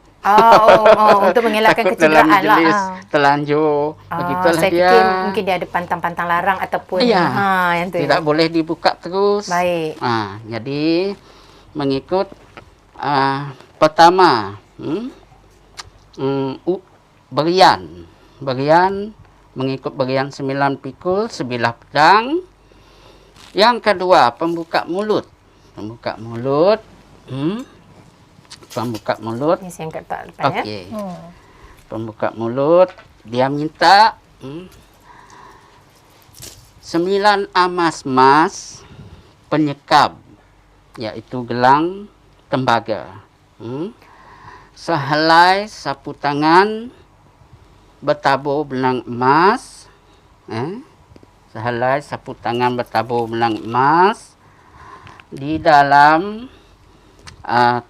Untuk mengelakkan kecederaan lah. Terlanjur. Begitulah Saya dia. fikir mungkin dia ada pantang-pantang larang ataupun yang tu. Tidak boleh dibuka terus. Baik. Jadi mengikut pertama berian. Berian mengikut berian 9 pikul, sebilah pedang. Yang kedua, pembuka mulut. Pembuka mulut. Pembuka mulut. Ini saya angkat tak depan ya. Okey. Pembuka mulut, dia minta 9 amas emas penyekap, iaitu gelang tembaga. Sehelai sapu tangan bertabur benang emas. Sehelai sapu tangan bertabur benang emas di dalam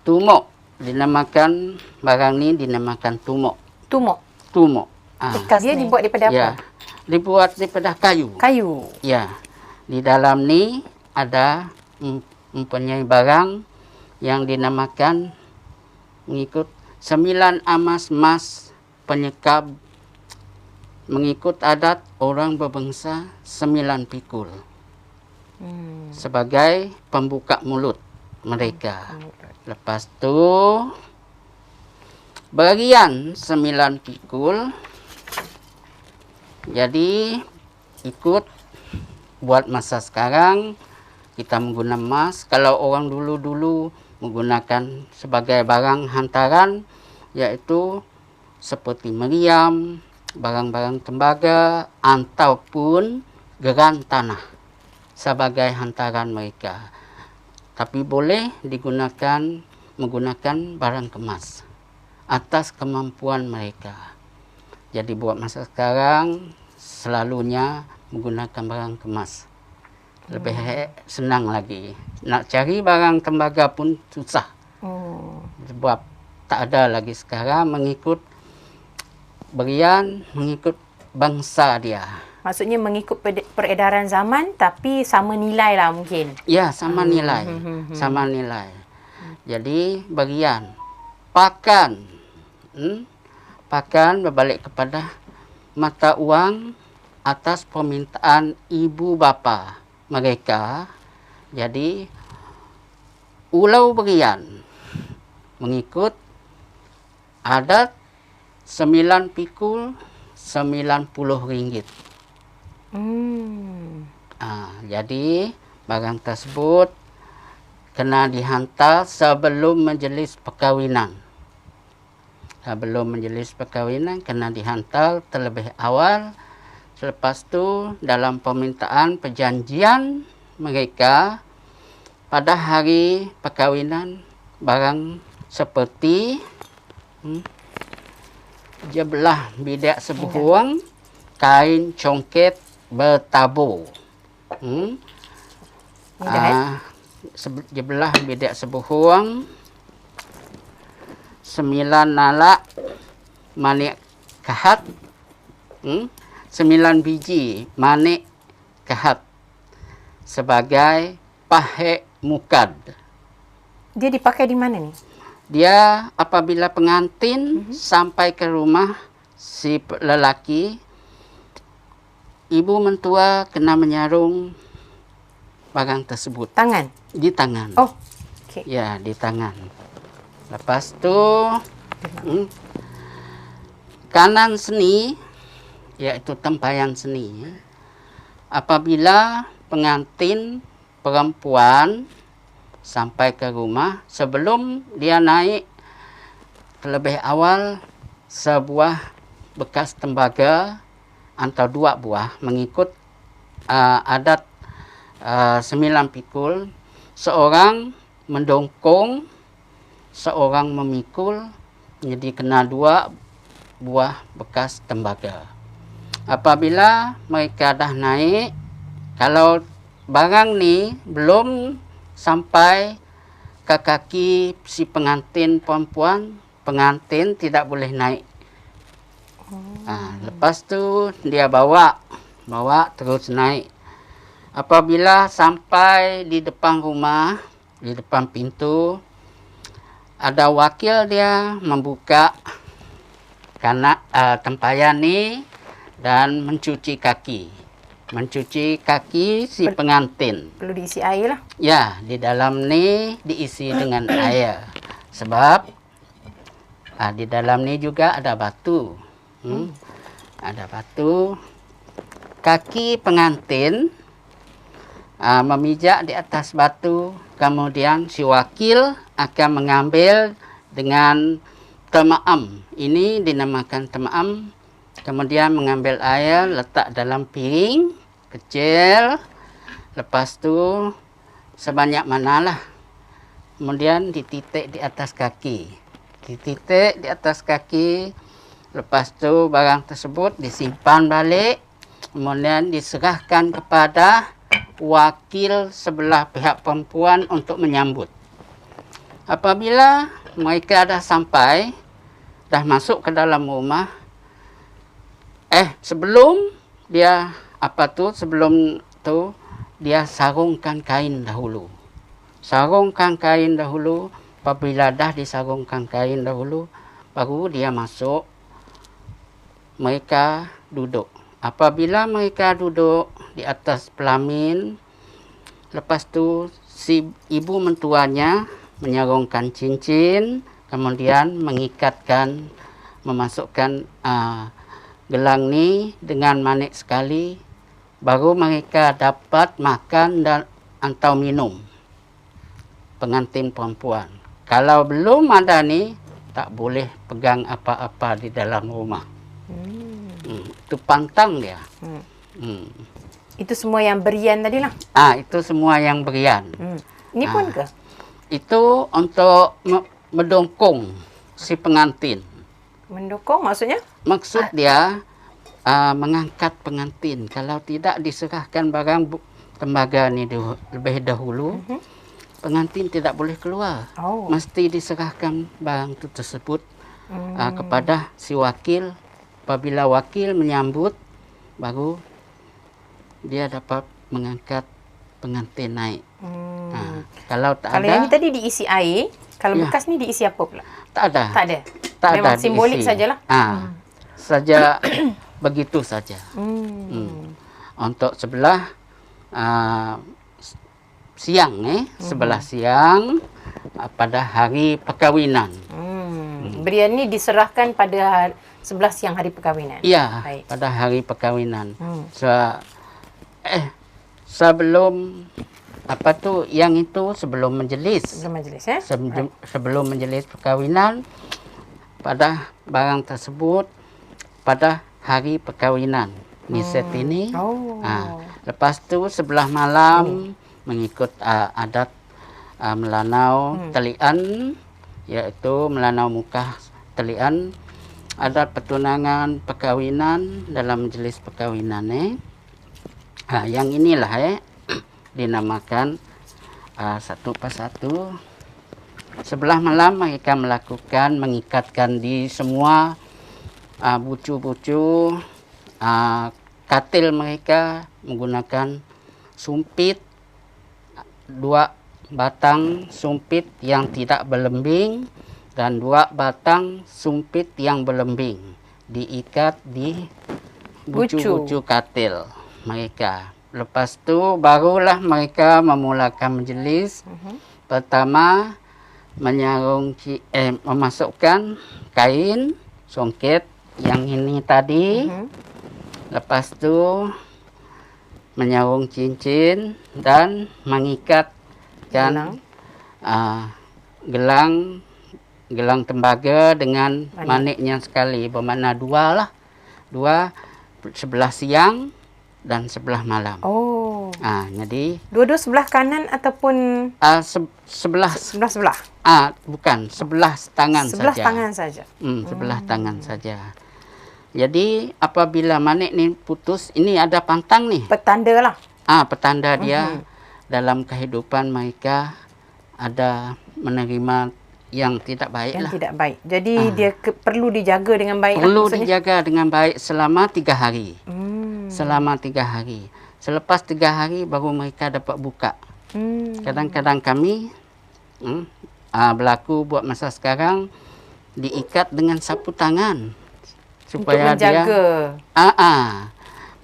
tumuk. Dinamakan barang ni dinamakan tumuk. Tumuk. Dia dibuat daripada apa? Ya. Dibuat daripada kayu. Kayu. Ya. Di dalam ni ada mempunyai barang yang dinamakan mengikut 9 amas emas penyekap mengikut adat orang berbangsa 9 pikul. Sebagai pembuka mulut mereka. Lepas tu berian 9 pikul. Jadi ikut buat masa sekarang kita menggunakan emas. Kalau orang dulu-dulu menggunakan sebagai barang hantaran, iaitu seperti meriam, barang-barang tembaga ataupun geran tanah sebagai hantaran mereka. Tapi boleh menggunakan barang kemas atas kemampuan mereka. Jadi buat masa sekarang selalunya menggunakan barang kemas. Lebih senang lagi. Nak cari barang tembaga pun susah. Sebab tak ada lagi sekarang mengikut berian, mengikut bangsa dia. Maksudnya mengikut peredaran zaman tapi sama nilai lah mungkin. Ya, sama nilai. Sama nilai. Jadi berian. Pakan. Pakan berbalik kepada mata uang atas permintaan ibu bapa mereka. Jadi ulau berian mengikut adat 9 pikul 90 ringgit. Jadi barang tersebut kena dihantar sebelum majlis perkahwinan. Sebelum majlis perkahwinan kena dihantar terlebih awal. Selepas tu dalam permintaan perjanjian mereka pada hari perkawinan barang seperti jebelah bidak sebuhuang, kain congket bertabur. Jebelah bidak sebuhuang, 9 nalak manik kahat, 9 biji manik kahat sebagai pahek mukad. Dia dipakai di mana nih? Dia apabila pengantin sampai ke rumah si lelaki, ibu mentua kena menyarung barang tersebut. Tangan? Di tangan. Oh, okey. Ya, di tangan. Lepas tu kanan seni, iaitu tempayan seni. Apabila pengantin perempuan sampai ke rumah, sebelum dia naik, terlebih awal sebuah bekas tembaga atau 2 buah mengikut adat 9 pikul, seorang mendongkong, seorang memikul, jadi kena 2 buah bekas tembaga. Apabila mereka dah naik, kalau barang ni belum sampai ke kaki si pengantin perempuan, pengantin tidak boleh naik. Lepas tu dia bawa terus naik. Apabila sampai di depan rumah, di depan pintu, ada wakil dia membuka tempayan ni dan mencuci kaki. Mencuci kaki si pengantin. Perlu diisi air lah. Ya, di dalam ni diisi dengan air. Sebab di dalam ni juga ada batu. Ada batu. Kaki pengantin memijak di atas batu. Kemudian si wakil akan mengambil dengan temaam. Ini dinamakan temaam. Kemudian mengambil air, letak dalam piring kecil. Lepas tu sebanyak manalah. Kemudian dititik di atas kaki. Dititik di atas kaki. Lepas tu barang tersebut disimpan balik. Kemudian diserahkan kepada wakil sebelah pihak perempuan untuk menyambut. Apabila mereka dah sampai, dah masuk ke dalam rumah, sebelum dia sarungkan kain dahulu. Sarungkan kain dahulu. Apabila dah disarungkan kain dahulu, baru dia masuk. Mereka duduk. Apabila mereka duduk di atas pelamin, lepas tu si ibu mentuanya menyarungkan cincin, kemudian mengikatkan, memasukkan gelang ni dengan manik sekali, baru mereka dapat makan dan atau minum, pengantin perempuan. Kalau belum ada ni, tak boleh pegang apa-apa di dalam rumah. Itu pantang dia. Itu semua yang berian tadi lah? Itu semua yang berian. Ini pun ke? Itu untuk mendongkong si pengantin. Mendukung maksudnya? Maksud dia mengangkat pengantin. Kalau tidak diserahkan barang tembaga ni lebih dahulu, pengantin tidak boleh keluar. Mesti diserahkan barang itu tersebut kepada si wakil. Apabila wakil menyambut, baru dia dapat mengangkat pengantin naik. Kalau tak kalau ada, yang ni tadi diisi air, kalau bekas ni diisi apa pula? Tak ada. Tak ada. Tak Memang ada simbolik diisi. sajalah. Saja begitu saja. Untuk sebelah siang sebelah siang pada hari perkawinan. Berian ni diserahkan pada sebelah siang hari perkawinan. Ya, Baik. pada hari perkawinan. Sebelum yang itu sebelum majlis. Sebelum majlis Sebelum majlis perkawinan, pada barang tersebut pada hari perkawinan. Ni set ini. Lepas tu sebelah malam mengikut adat melanau talian, iaitu melanau muka talian, adat pertunangan perkawinan dalam majlis perkawinan. Yang inilah dinamakan satu persatu. Sebelah malam mereka melakukan mengikatkan di semua bucu-bucu katil mereka menggunakan sumpit, 2 batang sumpit yang tidak berlembing dan 2 batang sumpit yang berlembing diikat di bucu-bucu katil mereka. Lepas tu barulah mereka memulakan majlis. Pertama memasukkan kain songket yang ini tadi. Lepas tu menyarung cincin dan mengikatkan gelang tembaga dengan maniknya sekali, bermakna 2 lah. 2 sebelah siang dan sebelah malam. Jadi dua-dua sebelah kanan ataupun sebelah bukan, sebelah tangan saja. Sebelah tangan saja. Sebelah tangan saja. Jadi apabila manik ni putus, ini ada pantang ni. Petanda lah. Petanda dia dalam kehidupan mereka ada menerima yang tidak baik lah. Yang tidak baik. Jadi dia perlu dijaga dengan baik. Perlu dijaga dengan baik selama 3 hari. Selama 3 hari. Selepas 3 hari baru mereka dapat buka. Kadang-kadang kami berlaku buat masa sekarang diikat dengan sapu tangan supaya untuk menjaga dia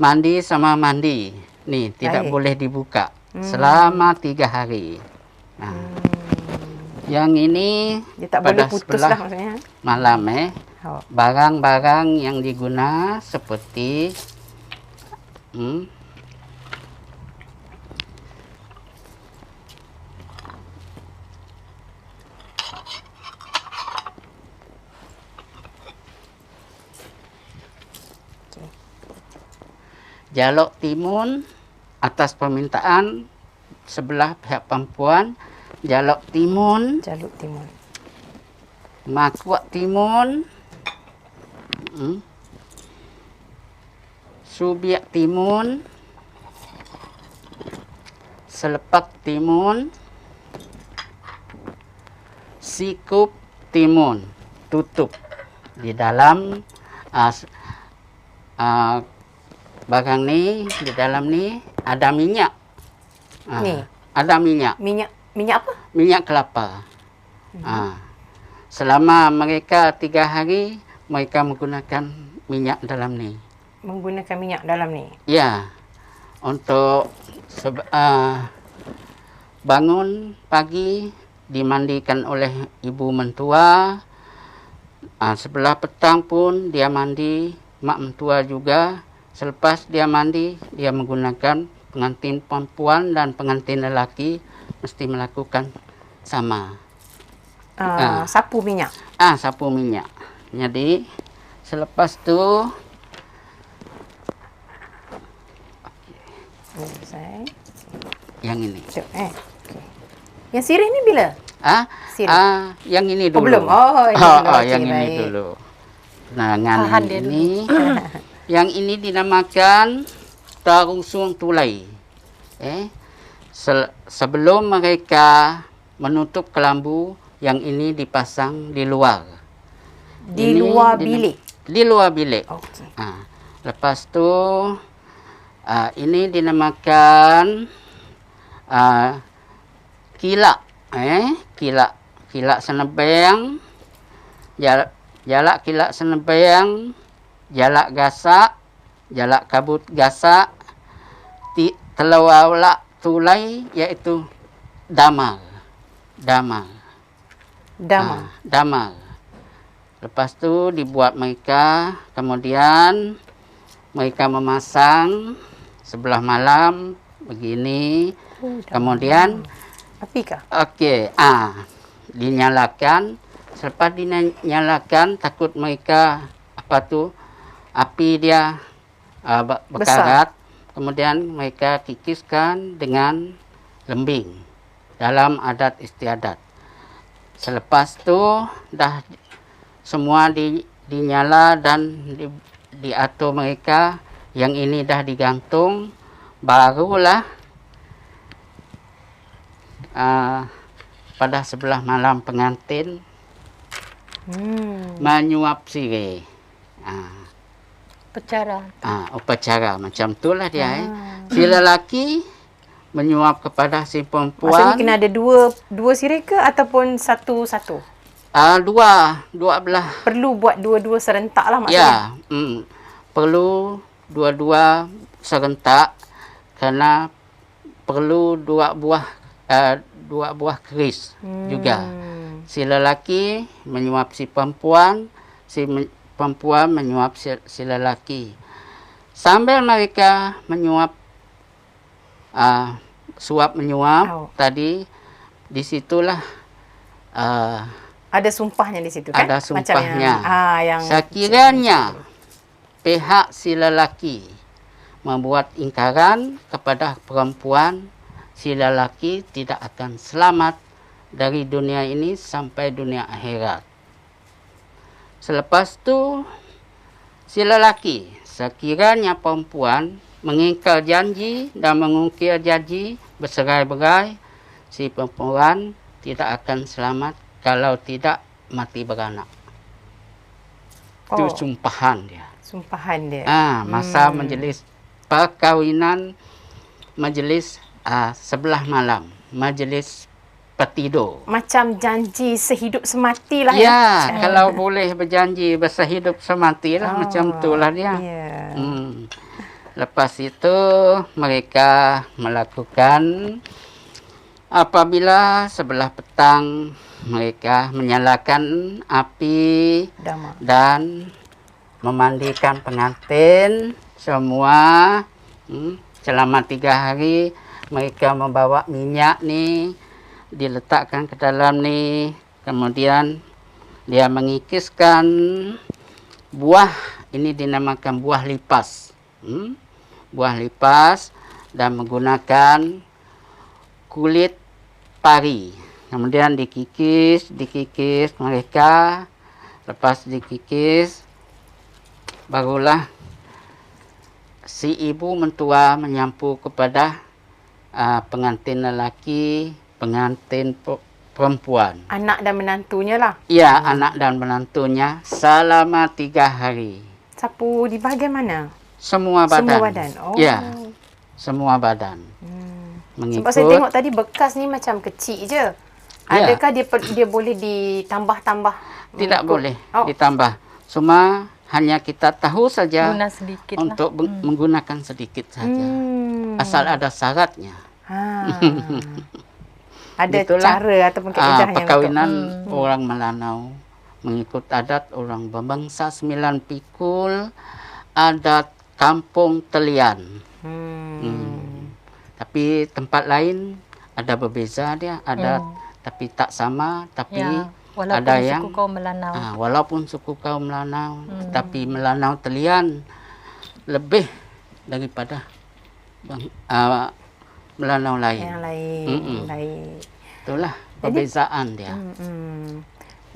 mandi sama mandi ni tidak boleh dibuka selama 3 hari. Yang ini dia tak boleh putus lah maksudnya. Malam barang-barang yang diguna seperti jalok timun atas permintaan sebelah pihak perempuan, jalok timun, makuak timun, subiak timun, selepak timun, sikup timun, tutup di dalam barang ni. Di dalam ni ada minyak. Ada minyak. Minyak apa? Minyak kelapa. Selama mereka 3 hari mereka menggunakan minyak dalam ni. Menggunakan minyak dalam ni. Ya. Untuk bangun pagi dimandikan oleh ibu mentua. Sebelah petang pun dia mandi, mak mentua juga. Selepas dia mandi, dia menggunakan pengantin perempuan dan pengantin lelaki mesti melakukan sama. Sapu minyak. Sapu minyak. Jadi selepas tu yang ini. Yang sirih ni bila? Yang ini dulu. Belum. Yang ini dulu. Nah, ini yang ini dinamakan tarungsung tulai. Sebelum mereka menutup kelambu, yang ini dipasang di luar. Di luar bilik? Di luar bilik. Okey. Lepas tu, ini dinamakan kilak. Kilak senebeng. Jalak kilak senebeng. Jalak gasak, jalak kabut gasak, telawalak tulai, iaitu damal. Lepas tu dibuat mereka, kemudian mereka memasang sebelah malam begini. Kemudian apikah? Dinyalakan. Selepas dinyalakan, takut mereka api dia berkarat. Kemudian mereka kikiskan dengan lembing. dalam adat istiadat. Selepas tu dah semua dinyala dan diatur mereka, yang ini dah digantung, barulah pada sebelah malam pengantin menyuap sirih. Upacara macam itulah dia. Si lelaki menyuap kepada si perempuan. Maksudnya kena ada dua sirih ke ataupun satu-satu? Dua belah. Perlu buat dua-dua serentak lah maksudnya. Ya, perlu dua-dua serentak kerana perlu dua buah keris juga. Si lelaki menyuap si perempuan, perempuan menyuap si lelaki. Sambil mereka menyuap, suap menyuap tadi, disitulah ada sumpahnya di situ kan? ada sumpahnya. Yang sekiranya pihak si lelaki membuat ingkaran kepada perempuan, si lelaki tidak akan selamat dari dunia ini sampai dunia akhirat. Selepas tu, si lelaki, sekiranya perempuan mengingkar janji dan mengungkir janji berserai-berai, si perempuan tidak akan selamat kalau tidak mati beranak. Itu sumpahan dia. Sumpahan dia. Masa majlis perkahwinan, majlis sebelah malam, majlis petidur. Macam janji sehidup semati lah ya. Kalau boleh berjanji bersehidup semati lah, macam itulah dia. Lepas itu mereka melakukan, apabila sebelah petang mereka menyalakan api dan memandikan pengantin semua. Selama 3 hari mereka membawa minyak ni, diletakkan ke dalam ni, kemudian dia mengikiskan buah, ini dinamakan buah lipas. Buah lipas dan menggunakan kulit pari. Kemudian dikikis mereka. Lepas dikikis, barulah si ibu mentua menyampu kepada pengantin lelaki, pengantin perempuan. Anak dan menantunya lah. Ya, anak dan menantunya selama 3 hari. Sapu di bahagian mana? Semua badan. Semua badan. Ya, semua badan. Mengikut. Sebab saya tengok tadi bekas ni macam kecil je. Adakah dia boleh ditambah-tambah? Tidak boleh ditambah. Cuma hanya kita tahu saja untuk menggunakan sedikit saja. Asal ada syaratnya. Ada itulah, cara ataupun kaedah perkahwinan orang Melanau mengikut adat orang berbangsa 9 pikul, adat kampung Telian. Tapi tempat lain ada berbeza dia, adat tapi tak sama, tapi ada yang suku kaum Melanau. Walaupun suku kaum Melanau, tapi Melanau Telian lebih daripada Melanau lain. Yang lain. Itulah perbezaan dia.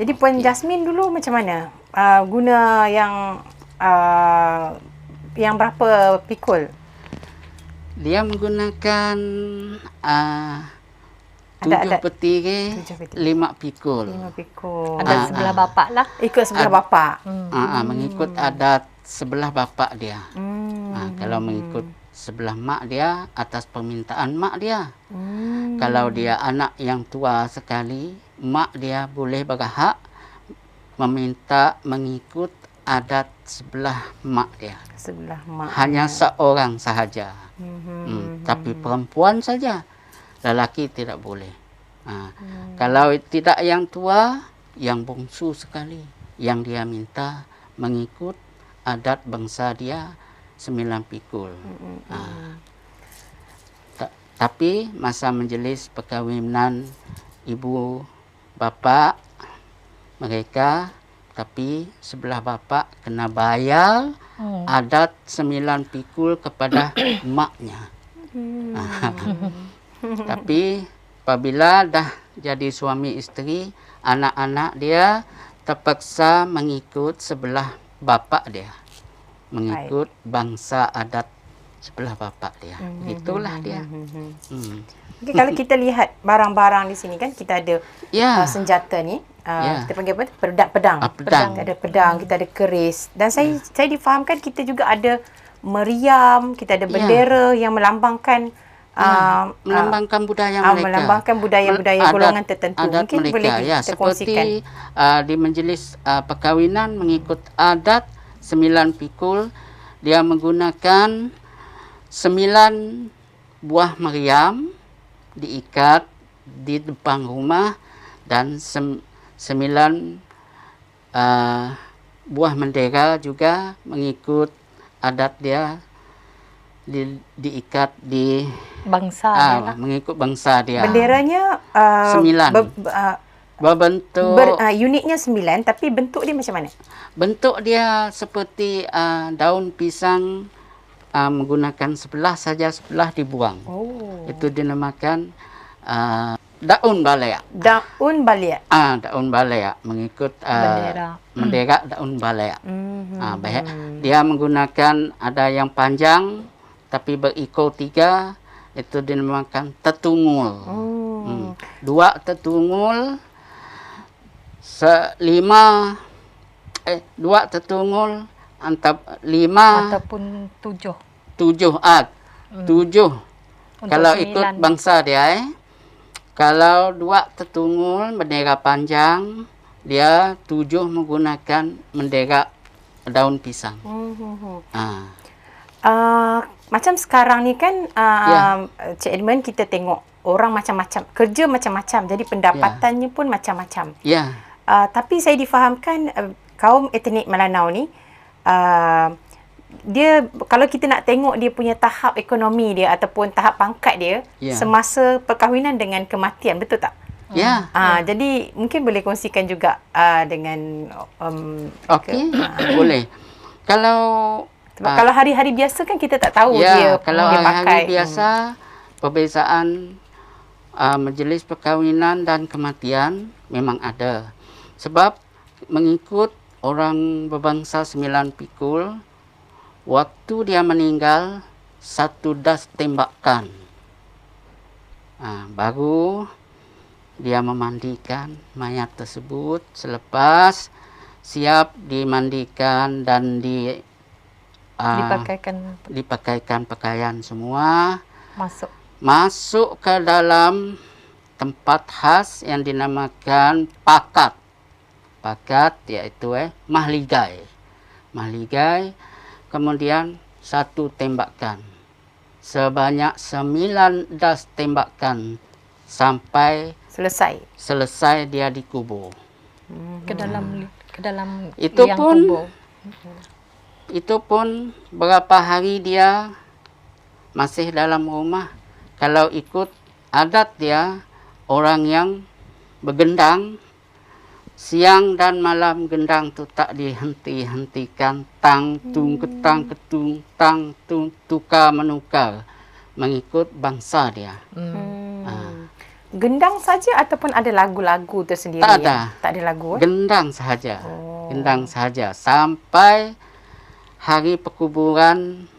Jadi Puan Jasmine dulu macam mana? Guna yang berapa pikul? Dia menggunakan 7 peti 5 pikul. 5 pikul. Adat sebelah bapak lah. Ikut sebelah bapak. Mengikut adat sebelah bapak dia. Kalau mengikut sebelah mak dia, atas permintaan mak dia. Kalau dia anak yang tua sekali, mak dia boleh berhak meminta mengikut adat sebelah mak dia. Sebelah mak. Hanya seorang sahaja. Tapi perempuan saja. Lelaki tidak boleh. Kalau tidak yang tua, yang bongsu sekali, yang dia minta mengikut adat bangsa dia 9 pikul. Tapi masa majlis perkahwinan ibu bapa mereka, tapi sebelah bapa kena bayar adat 9 pikul kepada maknya. Tapi apabila dah jadi suami isteri, anak-anak dia terpaksa mengikut sebelah bapa dia, mengikut bangsa adat sebelah bapa dia. Itulah dia. Okay, kalau kita lihat barang-barang di sini kan kita ada Ya. senjata ni. Ya. Kita panggil apa? Pedang. Pedang. Kita ada pedang, kita ada keris. Dan saya difahamkan kita juga ada meriam, kita ada bendera yang melambangkan melambangkan budaya mereka. melambangkan budaya-budaya golongan tertentu. Adat Mungkin mereka, boleh ya, kita kongsikan. seperti di majlis perkahwinan mengikut adat 9 pikul, dia menggunakan 9 buah meriam diikat di depan rumah dan 9 buah bendera juga mengikut adat dia diikat di Bangsa dia lah. mengikut bangsa dia. Benderanya 9. Berbentuk unitnya 9 tapi bentuk dia macam mana? bentuk dia seperti daun pisang, menggunakan sebelah saja, sebelah dibuang. Itu dinamakan daun balayak. Daun balayak. Daun balayak mengikut Bendera. bendera daun balayak. Dia menggunakan ada yang panjang tapi berikul 3, itu dinamakan tetungul. 2 tetungul, 2 tetungul, 5 Ataupun 7. 7 kalau 9. ikut bangsa dia. Kalau 2 tetungul bendera panjang, dia 7 menggunakan bendera daun pisang. Macam sekarang ni kan Cik Edmund, kita tengok orang macam-macam, kerja macam-macam, jadi pendapatannya pun macam-macam. Ya. Tapi saya difahamkan kaum etnik Melanau ni dia, kalau kita nak tengok dia punya tahap ekonomi dia ataupun tahap pangkat dia semasa perkahwinan dengan kematian, betul tak? Ya. Jadi mungkin boleh kongsikan juga dengan Okey, boleh. Kalau kalau hari-hari biasa kan kita tak tahu dia kalau dia pakai. hari biasa perbezaan majlis perkahwinan dan kematian memang ada. Sebab mengikut orang berbangsa 9 pikul, waktu dia meninggal 1 das tembakan. Baru dia memandikan mayat tersebut. Selepas siap dimandikan dan dipakaikan pakaian semua, masuk ke dalam tempat khas yang dinamakan pakat. Pakat iaitu mahligai. Kemudian 1 tembakan. Sebanyak 9 das tembakan sampai selesai dia dikubur. Ke dalam Itu liang pun kubur. Itu pun berapa hari dia masih dalam rumah. Kalau ikut adat dia, orang yang bergendang, siang dan malam gendang tu tak dihenti-hentikan. Tang, tung, ketang, ketung, tang, tung, tukar menukar. Mengikut bangsa dia. Gendang saja ataupun ada lagu-lagu tersendiri? Tak ada. Tak ada lagu? Gendang sahaja. Gendang sahaja. Sampai hari perkuburan,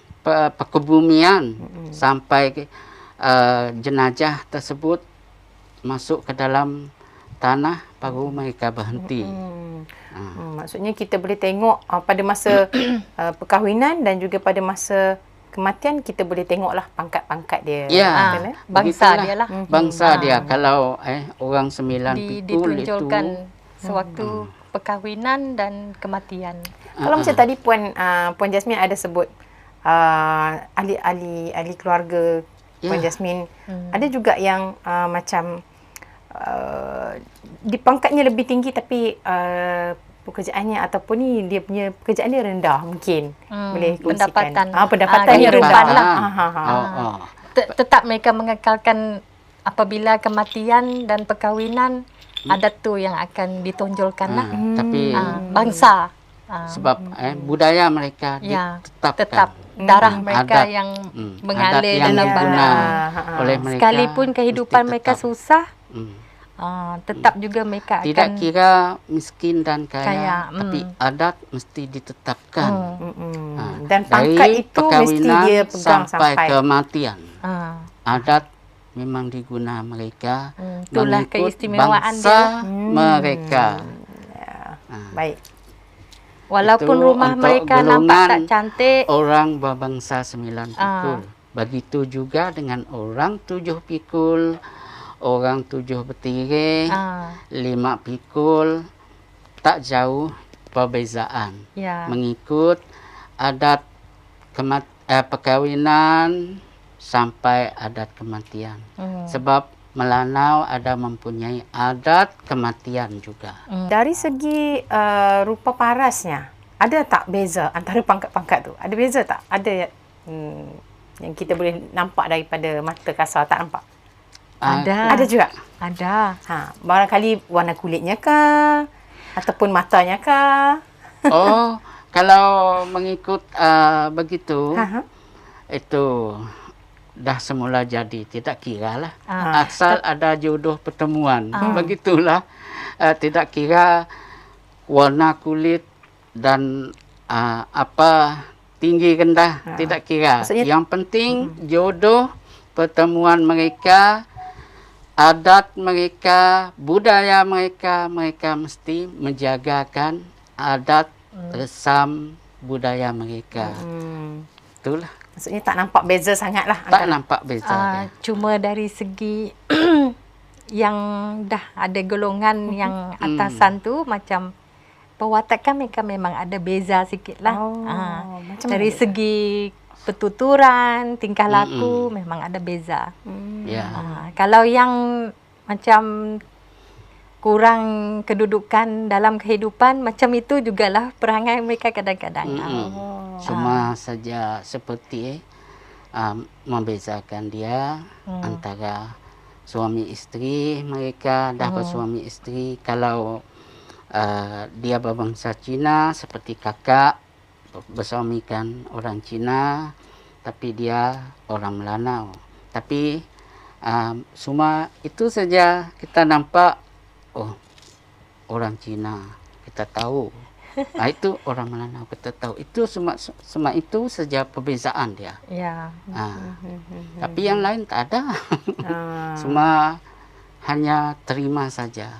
perkebumian, sampai jenazah tersebut masuk ke dalam tanah, baru mereka berhenti. Maksudnya kita boleh tengok pada masa perkahwinan dan juga pada masa kematian, kita boleh tengoklah pangkat-pangkat dia. Ya, bangsa dia lah. Bangsa dia. Kalau orang 9 pikul ditunjukkan itu sewaktu perkahwinan dan kematian. Kalau macam tadi Puan Jasmine ada sebut ahli keluarga Puan Jasmine, ada juga yang macam di pangkatnya lebih tinggi tapi pekerjaannya ataupun ni dia punya pekerjaan dia rendah mungkin. Boleh kongsikan. Pendapatannya rendah lah. Tetap mereka mengekalkan apabila kematian dan perkahwinan, adat tu yang akan ditonjolkan lah. Tapi bangsa. Sebab budaya mereka Ya, ditetapkan. tetap darah mereka Adat, yang adat mengalir yang dalam diguna badan. oleh mereka. Sekalipun kehidupan mesti mereka tetap. susah, Mm. tetap juga mereka Tidak akan kira miskin dan kaya, kaya, tapi adat mesti ditetapkan. Dan pangkat Dari itu mesti perkahwinan dia pegang sampai sampai kematian. ah, Adat memang diguna mereka itulah mengikut keistimewaan bangsa dia. mereka. baik. Walaupun Itu rumah untuk mereka nampak golongan tak cantik, Orang berbangsa 9 pikul. Begitu juga dengan orang 7 pikul, orang 7 bertirai, 5 pikul, tak jauh perbezaan. ya, Mengikut adat perkahwinan sampai adat kematian. Sebab Melanau ada mempunyai adat kematian juga. Dari segi rupa parasnya, ada tak beza antara pangkat-pangkat tu? Ada beza tak? Ada yang kita boleh nampak daripada mata kasar, tak nampak? ada, Ada juga? ada. Barangkali warna kulitnya kah? Ataupun matanya kah? Oh, kalau mengikut begitu, itu dah semula jadi, tidak kira lah. Asal ada jodoh pertemuan, begitulah. Tidak kira warna kulit dan apa tinggi rendah, tidak kira. Maksudnya, yang penting jodoh pertemuan mereka, adat mereka, budaya mereka, mereka mesti menjagakan adat resam budaya mereka. Itulah. Maksudnya tak nampak beza sangatlah. Tak nampak beza. Cuma dari segi yang dah ada golongan yang atasan tu, macam pewatakan mereka memang ada beza sikit lah. Dari segi pertuturan, tingkah laku memang ada beza. Kalau yang macam kurang kedudukan dalam kehidupan, macam itu jugalah perangai mereka kadang-kadang. Cuma saja seperti membezakan dia antara suami isteri mereka, dah bersuami isteri. Kalau dia berbangsa Cina, seperti kakak bersuamikan orang Cina, tapi dia orang Melanau. Tapi cuma itu saja kita nampak, oh orang Cina kita tahu. Itu orang Melanau kita tahu. Itu semua itu saja perbezaan dia. Ya. Tapi yang lain tak ada. Semua hanya terima saja.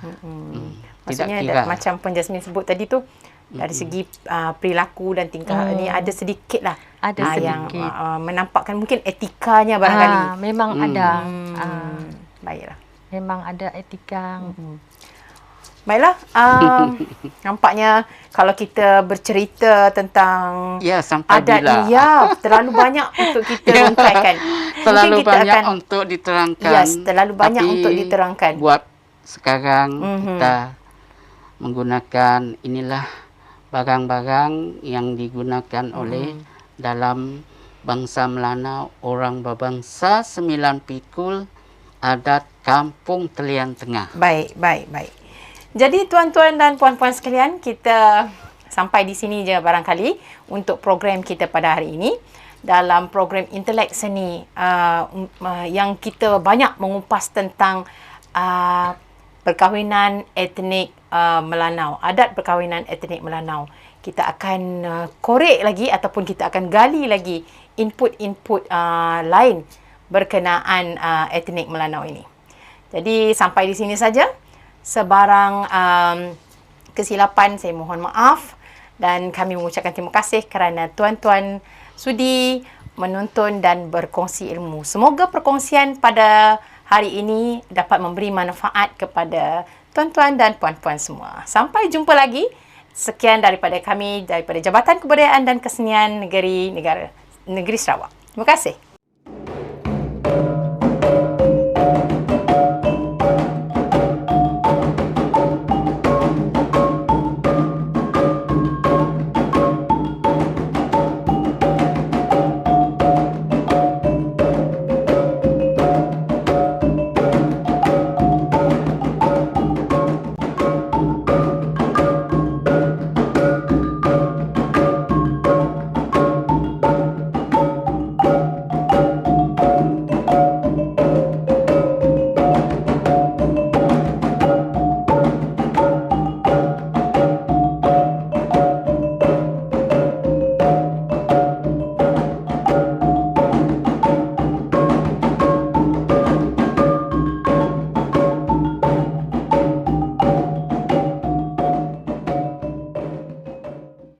Maksudnya tidak kira. macam Puan Jasmine sebut tadi tu, dari segi perilaku dan tingkah ni ada sedikit lah. Ada yang sedikit. menampakkan mungkin etikanya barangkali. Memang ada. Baiklah. Memang ada etika. Baiklah, nampaknya kalau kita bercerita tentang sampai adat bila? ni, terlalu banyak untuk kita rungkaikan. Terlalu kita banyak akan, untuk diterangkan. terlalu banyak Tapi untuk diterangkan. Buat sekarang kita menggunakan inilah barang-barang yang digunakan oleh dalam bangsa Melanau, orang berbangsa 9 pikul, adat kampung Telian Tengah. Baik. Jadi tuan-tuan dan puan-puan sekalian, kita sampai di sini je barangkali untuk program kita pada hari ini. Dalam program Intelek Seni yang kita banyak mengupas tentang perkahwinan etnik Melanau, adat perkahwinan etnik Melanau. Kita akan korek lagi ataupun kita akan gali lagi input-input lain berkenaan etnik Melanau ini. Jadi sampai di sini saja. Sebarang kesilapan saya mohon maaf, dan kami mengucapkan terima kasih kerana tuan-tuan sudi menonton dan berkongsi ilmu. Semoga perkongsian pada hari ini dapat memberi manfaat kepada tuan-tuan dan puan-puan semua. Sampai jumpa lagi. Sekian daripada kami, daripada Jabatan Kebudayaan dan Kesenian Negeri Sarawak. Terima kasih.